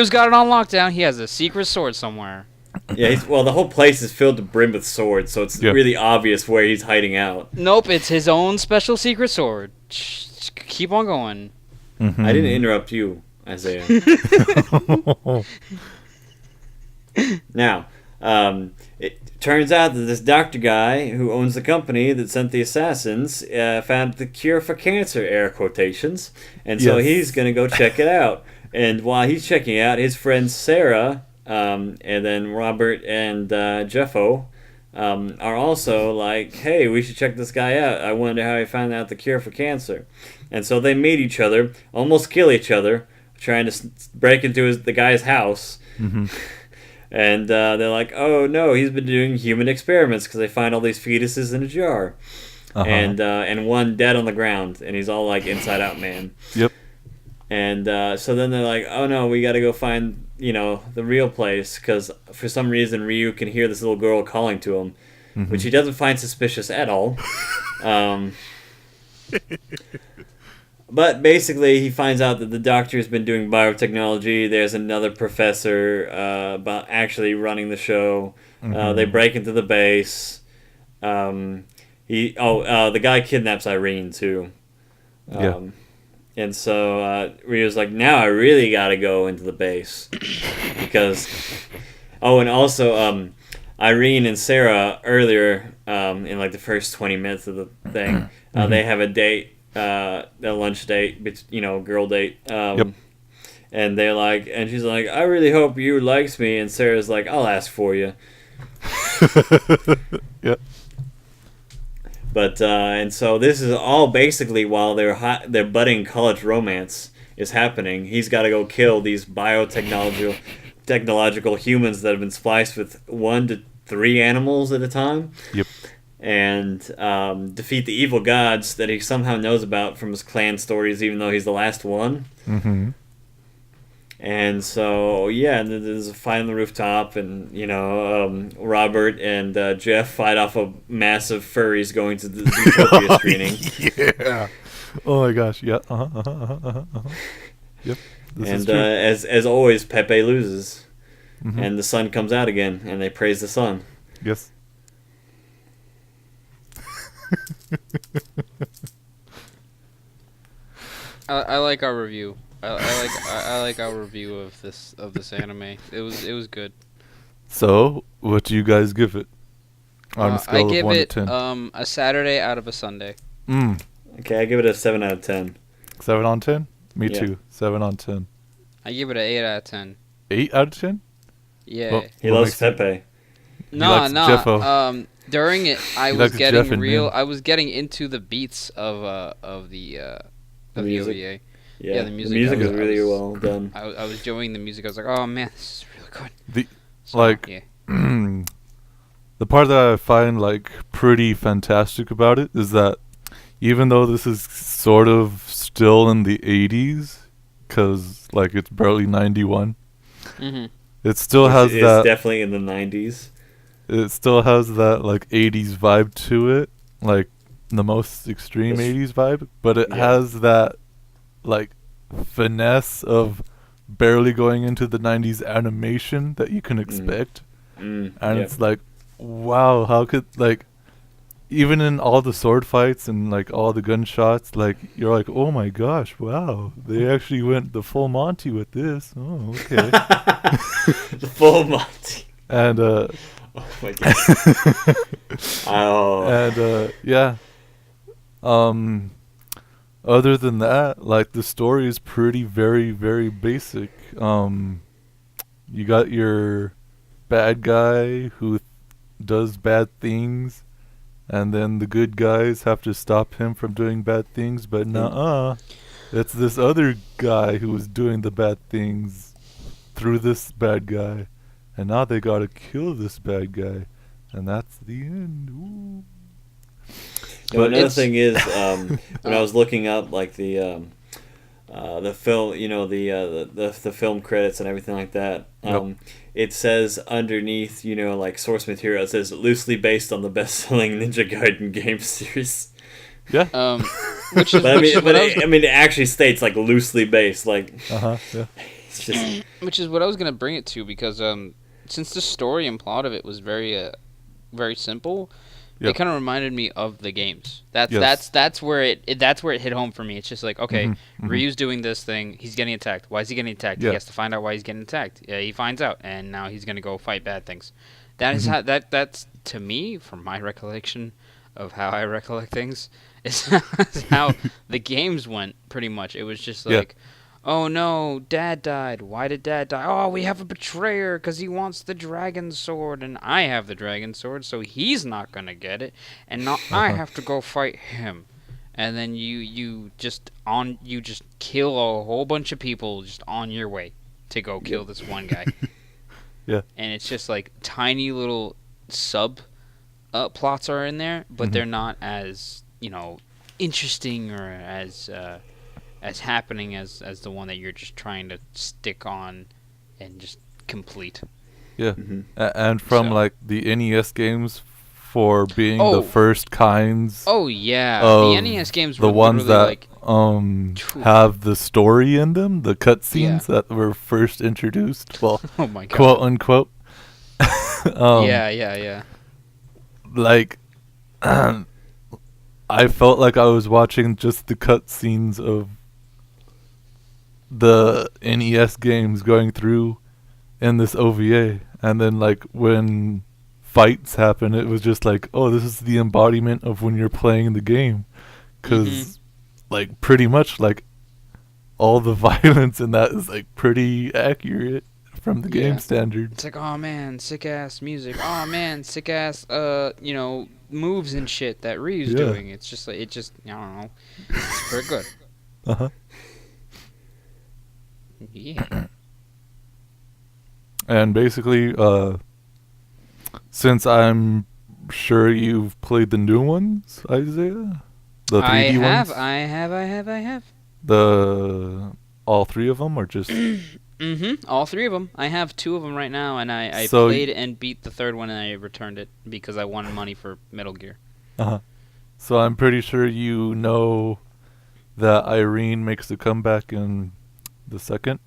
got it on lockdown. He has a secret sword somewhere.
Yeah, the whole place is filled to brim with swords, so it's really obvious where he's hiding out.
Nope, it's his own special secret sword. Keep on going.
I didn't interrupt you, Isaiah. Now, it turns out that this doctor guy who owns the company that sent the assassins found the cure for cancer, air quotations, and so he's going to go check it out. And while he's checking it out, his friend Sarah, and then Robert and Jeffo are also like, hey, we should check this guy out. I wonder how he found out the cure for cancer. And so they meet each other, almost kill each other, trying to break into the guy's house. And they're like, oh no, he's been doing human experiments because they find all these fetuses in a jar. And one dead on the ground, and he's all like Inside Out Man.
Yep.
And so then they're like, oh no, we got to go find, the real place, because for some reason Ryu can hear this little girl calling to him, which he doesn't find suspicious at all. But basically, he finds out that the doctor has been doing biotechnology. There's another professor about actually running the show. They break into the base. The guy kidnaps Irene too. And so Ryu's like, now I really got to go into the base because. Oh, and also Irene and Sarah earlier in like the first 20 minutes of the thing, they have a date. A lunch date, girl date. And they're like, and she's like, I really hope you likes me. And Sarah's like, I'll ask for you.
Yep.
But and so this is all basically while they're budding college romance, is happening. He's got to go kill these technological humans that have been spliced with 1 to 3 animals at a time.
Yep.
And defeat the evil gods that he somehow knows about from his clan stories, even though he's the last one.
Mm-hmm.
And so, yeah, and there's a fight on the rooftop, and, Robert and Jeff fight off of massive furries going to the Zootopia screening.
Yeah. Oh my gosh, yeah. Yep.
And as always, Pepe loses. Mm-hmm. And the sun comes out again, and they praise the sun.
Yes.
I like our review. I like our review of this anime. It was good.
So, what do you guys give it? On a scale of 1 to 10.
I give it a Saturday out of a Sunday.
Okay, I give it a 7 out of 10.
7 on 10? Me too. 7 on 10.
I give it an 8 out of 10.
8 out of 10?
Yeah.
Well,
he loves Pepe.
No. During it, I was getting into the beats of the OVA.
Yeah,
the music.
The music is really well done.
I was enjoying the music. I was like, oh man, this is really good.
The part that I find pretty fantastic about it is that even though this is sort of still in the 80s, because it's barely 91, it still has that.
It's definitely in the 90s.
It still has that 80s vibe to it, the most extreme 80s vibe, but it has that finesse of barely going into the 90s animation that you can expect. It's wow, how could even in all the sword fights and all the gunshots, you're oh my gosh, wow, they actually went the full Monty with this. Oh, okay.
The full Monty.
And
oh my god.
And yeah. Other than that, the story is pretty very, very basic. You got your bad guy who does bad things, and then the good guys have to stop him from doing bad things, but it's this other guy who was doing the bad things through this bad guy, and now they gotta kill this bad guy, and that's the end. Ooh.
But another thing is, when I was looking up the film, the film credits and everything like that, it says underneath, source material, it says loosely based on the best-selling Ninja Gaiden game series.
Yeah.
It actually states loosely based,
yeah.
It's just.
Which is what I was gonna bring it to, because since the story and plot of it was very very simple. It kind of reminded me of the games. That's where it hit home for me. It's just okay, Ryu's doing this thing. He's getting attacked. Why is he getting attacked?
Yeah.
He has to find out why he's getting attacked. Yeah, he finds out, and now he's gonna go fight bad things. That is how that's to me, from my recollection of how I recollect things, is how the games went. Pretty much, it was just oh no, Dad died. Why did Dad die? Oh, we have a betrayer because he wants the dragon sword, and I have the dragon sword, so he's not gonna get it, and now I have to go fight him. And then you just kill a whole bunch of people just on your way to go kill this one guy.
Yeah.
And it's just tiny little sub plots are in there, but they're not as interesting or as happening as the one that you're just trying to stick on and just complete.
Yeah. And from the NES games, for being the first kinds.
Oh yeah, the NES games were
the ones that have the story in them, the cutscenes that were first introduced. Well,
oh my god,
quote unquote.
Yeah.
I felt like I was watching just the cutscenes of the NES games going through in this OVA, and then when fights happen, it was just oh, this is the embodiment of when you're playing the game, because pretty much all the violence in that is pretty accurate from the game standard.
It's oh man, sick ass music. Oh man, sick ass moves and shit that Ryu's doing. It's just I don't know. It's very good. Yeah.
And basically, since I'm sure you've played the new ones, Isaiah, the 3D ones.
I have.
All three of them, or just?
All three of them. I have two of them right now, and I
So
played and beat the third one, and I returned it because I wanted money for Metal Gear.
Uh-huh. So I'm pretty sure you know that Irene makes a comeback in the second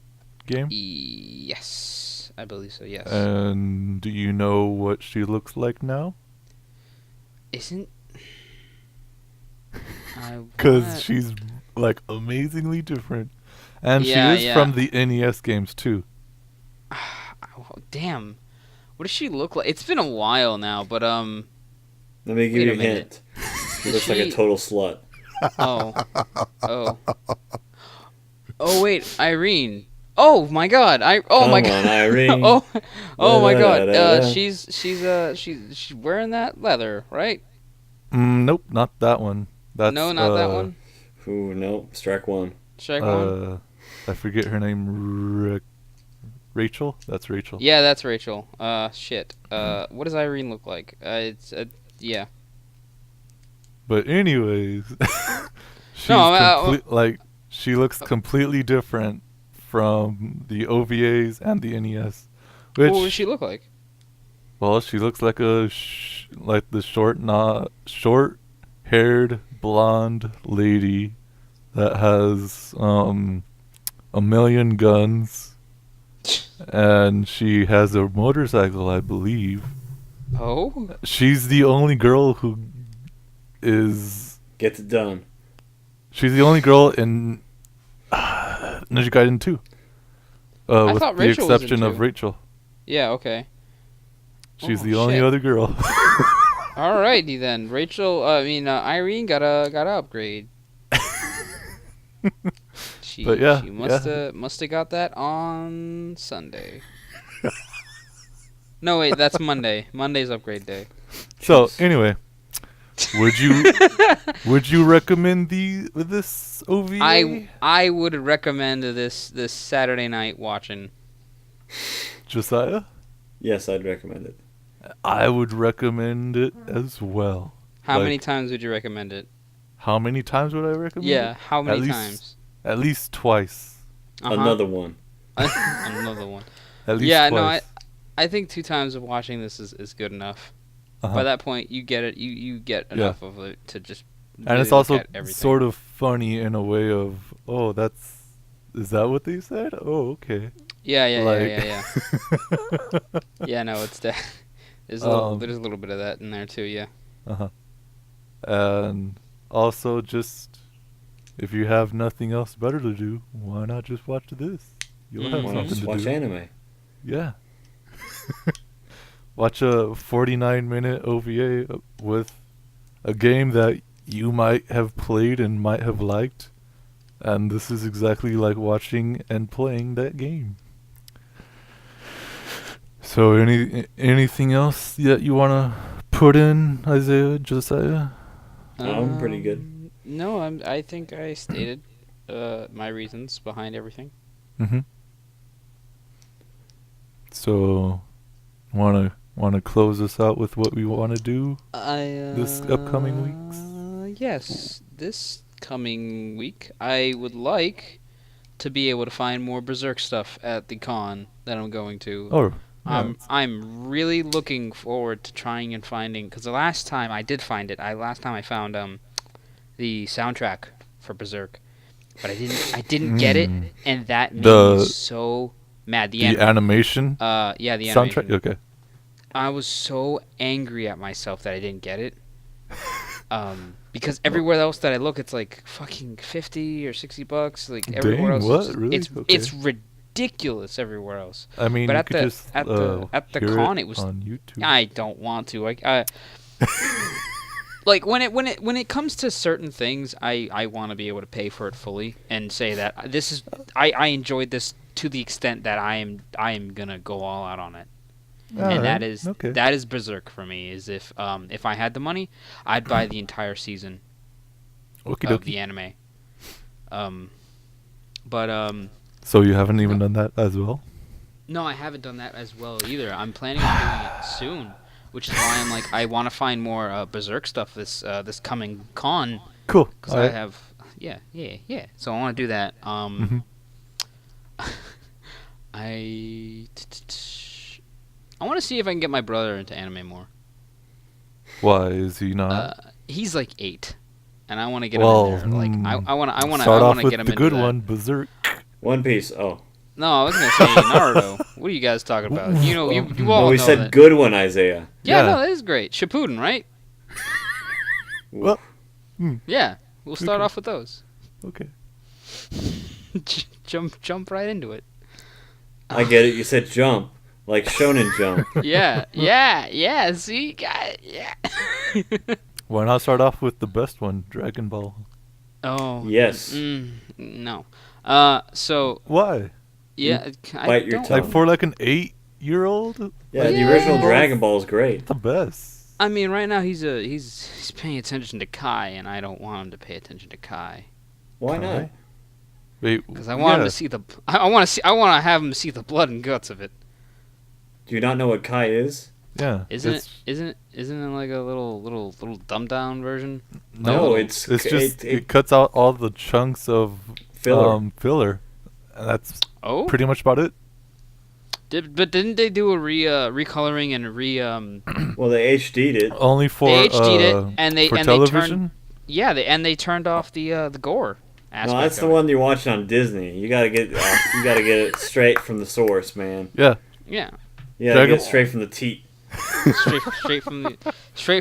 game.
Yes, I believe so. Yes.
And do you know what she looks like now?
Isn't?
Because she's like amazingly different, and
Yeah,
she is
yeah.
from the NES games too.
Damn. What does she look like? It's been a while now, but
Let me give
Wait
you
a
a
minute.
hint. She looks like a total slut.
Oh. Oh wait, Irene. Oh my God!
Come
my
on,
God!
Irene.
oh my God!
Da-da-da-da.
She's wearing that leather, right?
Nope, not that one. That's
No, not that one.
Ooh, no. Strike one.
Strike one.
I forget her name. Rachel. That's Rachel.
Yeah, that's Rachel. Shit. What does Irene look like? It's yeah.
But anyways, she's
No,
she looks completely different from the OVAs and the NES. Which,
What does she look like?
well, she looks like like the short-haired blonde lady that has a million guns, and she has a motorcycle, I believe.
Oh.
She's the only girl who is.
Gets it done.
She's the only girl in Ninja Gaiden 2.
I
With
thought
the
Rachel was in
exception of
2.
Rachel.
Yeah. Okay.
She's
Oh,
the only
shit.
other girl.
Alrighty then. Rachel. Irene got a upgrade. She must have got that on Sunday. No wait, that's Monday. Monday's upgrade day.
So anyway, would you recommend this OVA?
I would recommend this Saturday night watching.
Josiah?
Yes, I'd recommend it.
I would recommend it as well.
How many times would you recommend it?
How many times would I recommend it?
Yeah, how many times?
At least twice.
Another one.
Another one.
At least
Yeah,
twice.
no, I think 2 times of watching this is good enough.
Uh-huh.
By that point, you get it. You get enough of it to just.
And
really
it's also
look at everything.
sort of funny in a way of, is that what they said? Oh, okay.
Yeah.
Like-
Yeah, no, it's there's a little bit of that in there too. Yeah.
Uh-huh. And also, just if you have nothing else better to do, why not just watch this? You'll have
Why not
something
just
to
watch
do.
anime?
Yeah. Watch a 49-minute OVA with a game that you might have played and might have liked, and this is exactly like watching and playing that game. So anything else that you want to put in, Isaiah, Josiah?
I'm pretty good.
No, I think I stated my reasons behind everything.
Mm-hmm. So, want to close us out with what we want to do this upcoming weeks?
Yes, this coming week I would like to be able to find more Berserk stuff at the con that I'm going to.
Oh, yeah.
I'm really looking forward to trying and finding, because the last time I did find it, I found the soundtrack for Berserk, but I didn't get it, and that made me so mad.
The animation.
Yeah, the
soundtrack.
animation.
Okay.
I was so angry at myself that I didn't get it. Because everywhere else that I look, it's like fucking $50 or $60. Like everywhere else,
what? Really?
it's ridiculous everywhere else.
I mean,
But
you
at
could
the
just
at the
hear
con, it was
on YouTube.
I don't want to. Like when it comes to certain things, I want to be able to pay for it fully and say that this is I enjoyed this to the extent that I am gonna go all out on it. And that is Berserk for me. Is if I had the money, I'd buy the entire season of the anime. But
So you haven't even done that as well?
No, I haven't done that as well either. I'm planning on doing it soon, which is why I'm like I want to find more Berserk stuff this coming con.
Cool.
Because I have, yeah. So I want to do that. I want to see if I can get my brother into anime more.
Why is he not?
He's like 8, and I want to get him in there. Like I want to get him
the
into
good
that.
one, Berserk.
One Piece. Oh.
No, I was gonna say Naruto. What are you guys talking about? You know, you all
No, we
know
said
that.
good one, Isaiah.
Yeah, no, that is great. Shippuden, right?
Well,
Yeah, we'll start off with those.
okay. Mm-hmm.
Jump right into it.
I get it. You said jump. Like Shonen Jump.
Yeah. See, guy, yeah.
Why not start off with the best one, Dragon Ball?
Oh.
Yes.
No. So.
Why?
Yeah.
Bite your tongue.
Like for like an 8-year-old?
Yeah, the original Dragon Ball is great.
The best.
I mean, right now he's paying attention to Kai, and I don't want him to pay attention to Kai.
Why not?
Wait,
Because I want him to see the. I want to have him see the blood and guts of it.
Do you not know what Kai is?
Yeah.
Isn't it like a little dumbed down version?
No,
it's just it cuts out all the chunks of filler, and that's pretty much about it.
But didn't they do a recoloring and
Well, they HD'd it.
Only for
they HD'd it and they
television.
They turned off the gore aspect.
No, that's the one you're watching on Disney. You gotta get it straight from the source, man.
Yeah.
Yeah.
Yeah, get it straight from the teat.
straight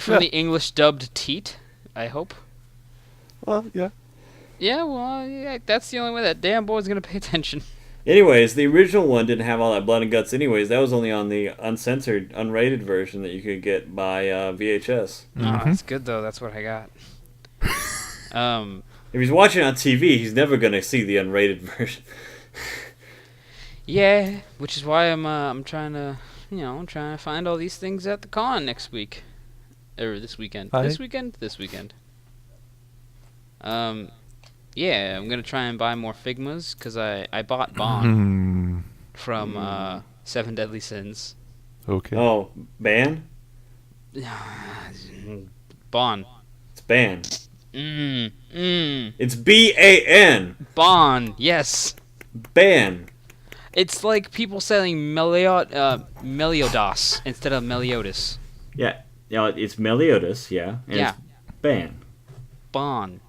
from the English dubbed teat. I hope.
Well, yeah.
Yeah, well, yeah, that's the only way that damn boy's gonna pay attention.
Anyways, the original one didn't have all that blood and guts. Anyways, that was only on the uncensored, unrated version that you could get by VHS.
No, that's good though. That's what I got.
If he's watching on TV, he's never gonna see the unrated version.
Yeah, which is why I'm trying to find all these things at the con next week, or this weekend. This weekend. Yeah, I'm gonna try and buy more Figmas because I bought Bond from Seven Deadly Sins.
Okay.
Oh, Ban?
Bond.
It's Ban. It's B-A-N.
Bond. Yes.
Ban.
It's like people saying Meliodas instead of Meliodas.
Yeah, it's Meliodas. Yeah. And
Yeah.
It's Ban.
Bond.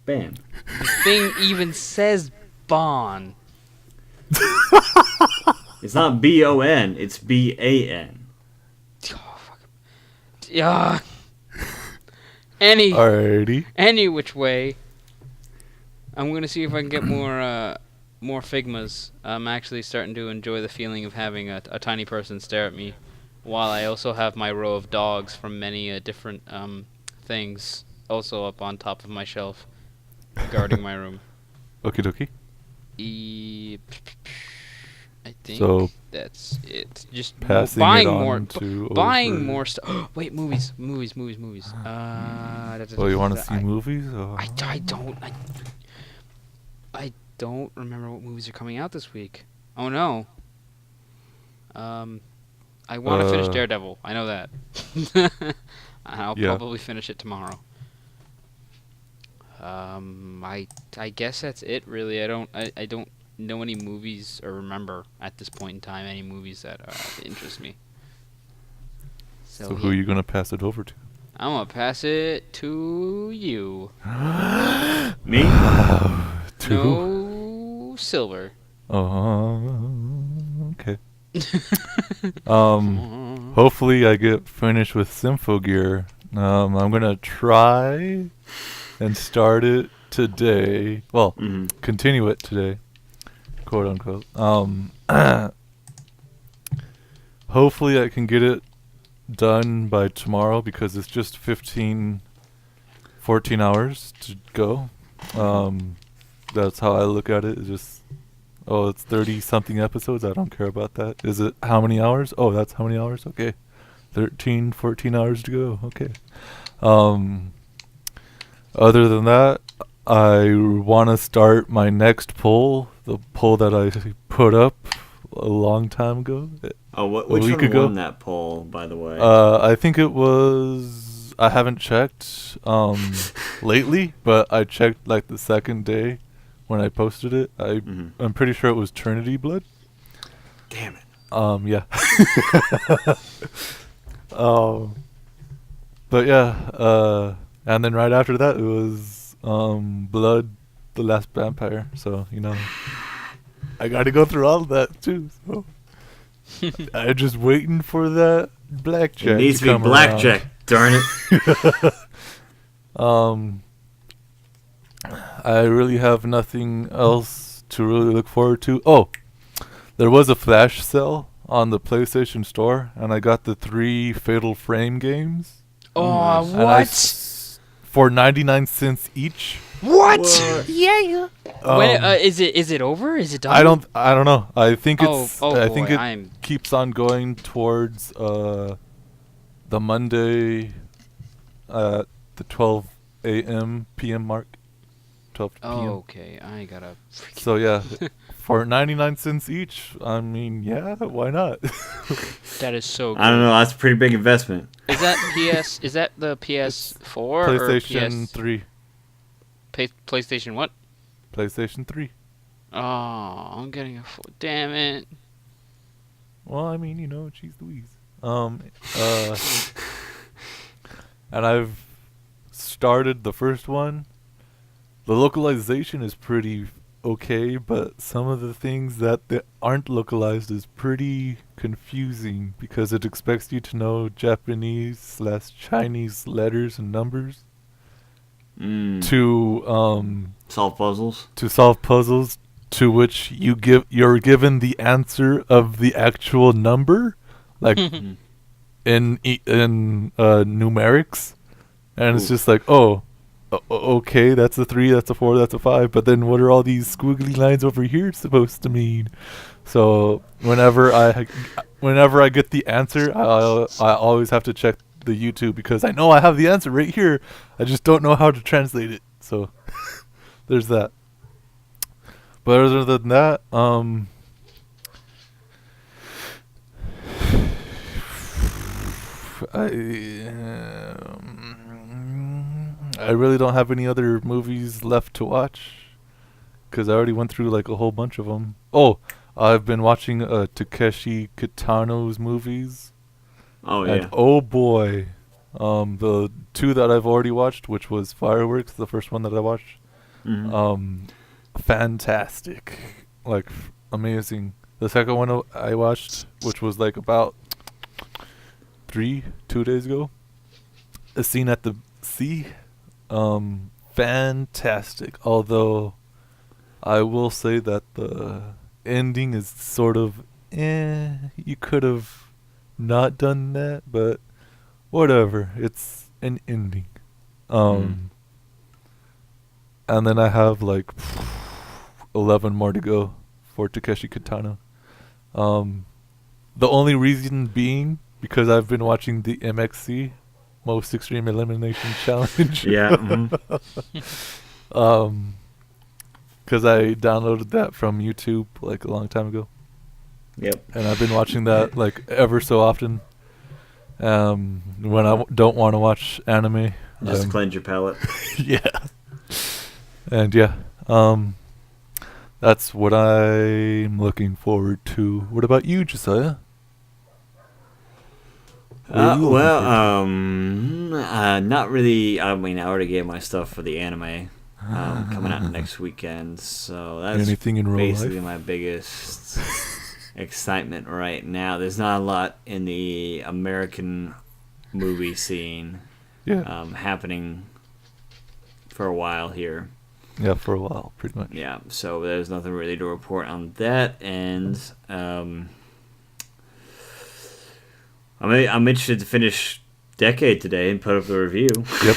Ban.
The thing even says Bond.
It's not B-O-N. It's B-A-N.
Oh, fuck. Yeah. Any which way. I'm gonna see if I can get more Figmas. I'm actually starting to enjoy the feeling of having a tiny person stare at me, while I also have my row of dogs from many different things also up on top of my shelf, guarding my room.
Okie dokie.
I think
So
that's it. Just
passing
buying
it on
more,
to
buying more stuff. Wait, movies. Well,
you want to see movies? Or?
I don't remember what movies are coming out this week. Oh no. I want to finish Daredevil. I know that. I'll probably finish it tomorrow. I guess that's it really. I don't know any movies or remember at this point in time any movies that interest me.
So who are you gonna pass it over to?
I'm gonna pass it to you.
Me?
No, Silver.
Okay. Hopefully I get finished with Symphogear. I'm gonna try and start it today. Well, continue it today, quote unquote. Hopefully I can get it done by tomorrow because it's just 14 hours to go. That's how I look at it. It's just, it's 30-something episodes. I don't care about that. Is it how many hours? Oh, that's how many hours? Okay. 14 hours to go. Okay. Other than that, I want to start my next poll the poll that I put up a long time ago.
Which
week
one
ago.
won that poll, by the way?
I think it was. I haven't checked lately, but I checked like the second day when I posted it. I'm pretty sure it was Trinity Blood.
Damn it.
Yeah. But yeah. And then right after that, it was Blood, the Last Vampire. So I got to go through all of that too. So I'm just waiting for that blackjack.
It needs to be blackjack. Darn it.
I really have nothing else to really look forward to. Oh, there was a flash sale on the PlayStation Store, and I got the 3 Fatal Frame games.
Oh,
And for 99 cents each.
What?
Yeah.
When, is it over? Is it done?
I don't know. I think it's I think
boy,
it keeps on going towards the Monday the 12 a.m. p.m. mark. 12 p.m.
Oh, okay. I gotta.
So yeah, for 99 cents each, I mean, yeah, why not?
That is so good.
I don't know. That's a pretty big investment.
Is that PS? Is that the PS4 or
PlayStation 3.
PlayStation what?
PlayStation 3.
Oh, I'm getting a damn it.
Well, I mean, cheese Louise. And I've started the first one. The localization is pretty okay, but some of the things that aren't localized is pretty confusing because it expects you to know Japanese/Chinese letters and numbers to
solve puzzles.
To solve puzzles, to which you're given the answer of the actual number, like in numerics, and it's just like, oh. Okay, that's a 3, that's a 4, that's a 5, but then what are all these squiggly lines over here supposed to mean? So whenever I get the answer, I always have to check the YouTube because I know I have the answer right here. I just don't know how to translate it. So there's that. But other than that, I really don't have any other movies left to watch because I already went through like a whole bunch of them. Oh, I've been watching Takeshi Kitano's movies.
Oh yeah.
And oh boy, the 2 that I've already watched, which was Fireworks, the first one that I watched, fantastic, like amazing. The second one I watched, which was like about 2 days ago, A Scene at the Sea. Fantastic. Although I will say that the ending is sort of you could have not done that, but whatever. It's an ending. And then I have like 11 more to go for Takeshi Kitano. The only reason being because I've been watching the MXC, Most Extreme Elimination Challenge.
Yeah.
Because I downloaded that from YouTube like a long time ago.
Yep.
And I've been watching that like ever so often. When I don't want to watch anime.
Just to cleanse your palate.
Yeah. And yeah. That's what I'm looking forward to. What about you, Josiah?
Not really. I mean, I already gave my stuff for the anime coming out next weekend, so that's
anything in real
basically
life?
my biggest excitement right now. There's not a lot in the American movie scene happening for a while here.
Yeah, for a while, pretty much.
Yeah, so there's nothing really to report on that, and I'm interested to finish Decade today and put up the review.
Yep.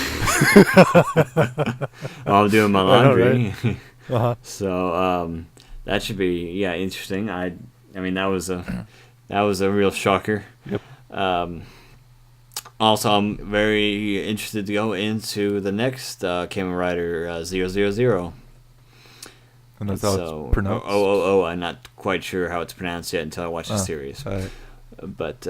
While I'm doing my laundry.
Know, right?
So that should be interesting. I mean that was a real shocker.
Yep.
Also, I'm very interested to go into the next Kamen Rider 000.
And that's how it's pronounced?
I'm not quite sure how it's pronounced yet until I watch the series.
Right.
But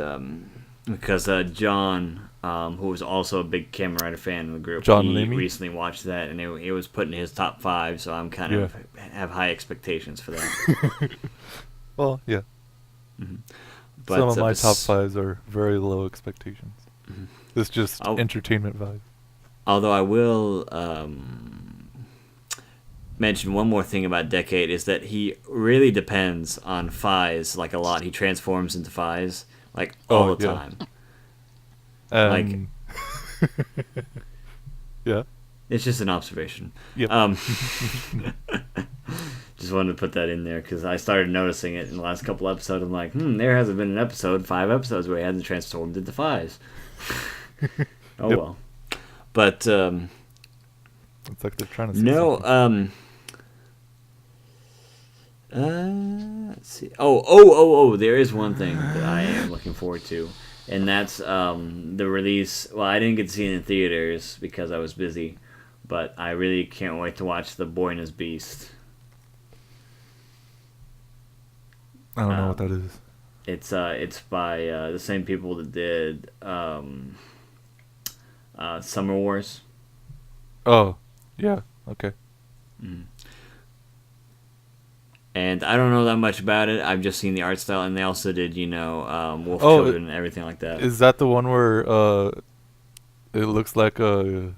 because John, who was also a big Kamen Rider fan in the group,
John
he
Lemmy?
recently watched that, and he was put in his top 5, so I'm kind of have high expectations for that.
Well, yeah.
Mm-hmm.
Some of my top 5s are very low expectations.
Mm-hmm.
It's just entertainment value.
Although I will mention one more thing about Decade is that he really depends on Fies like a lot. He transforms into Fies like all the time. Like,
yeah.
It's just an observation.
Yep.
Just wanted to put that in there because I started noticing it in the last couple episodes. I'm like, there hasn't been an 5 episodes where he hasn't transformed into Fies. Well. But
it's like they're trying to say something.
Let's see. Oh, there is one thing that I am looking forward to, and that's the release. Well, I didn't get to see it in theaters because I was busy, but I really can't wait to watch The Boy and His Beast.
I don't know what that is.
It's by the same people that did Summer Wars.
Oh, yeah, okay.
Mm. And I don't know that much about it. I've just seen the art style, and they also did, Wolf Children and everything like that.
Is that the one where it looks like a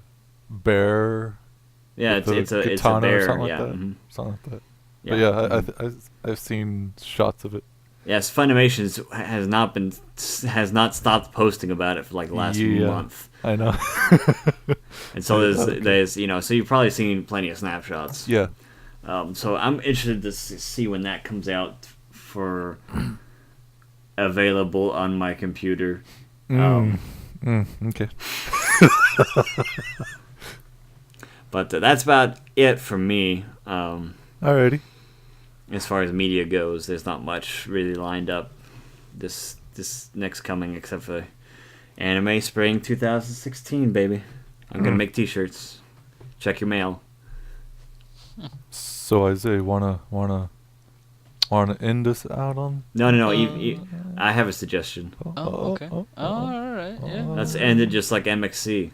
bear?
Yeah, it's a bear.
Something like that.
Mm-hmm.
Something like that.
Yeah.
But yeah, I've seen shots of it.
Yes, Funimation has not stopped posting about it for like the last month.
I know.
And so there's so you've probably seen plenty of snapshots.
Yeah.
So I'm interested to see when that comes out for available on my computer.
Okay.
But that's about it for me.
Alrighty.
As far as media goes, there's not much really lined up this next coming except for Anime Spring 2016, baby. I'm gonna make T-shirts. Check your mail.
So Isaiah, wanna end us out on?
No. I have a suggestion.
Okay. All right. Yeah.
Let's end it just like MXC.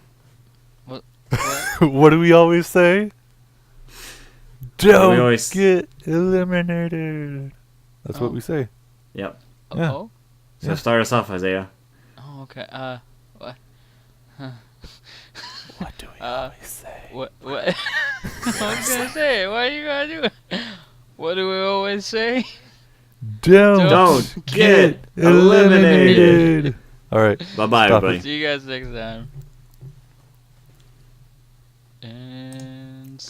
What?
What do we always say? Don't
always
get eliminated. That's what we say.
Yep.
Yeah.
Oh.
So start us off, Isaiah.
Oh, okay. What?
What do we always say?
What? I was gonna say. Why are you gonna do it? What do we always say?
Don't
get eliminated.
All right.
Bye-bye,
Stop
everybody.
it.
See you guys next time. And.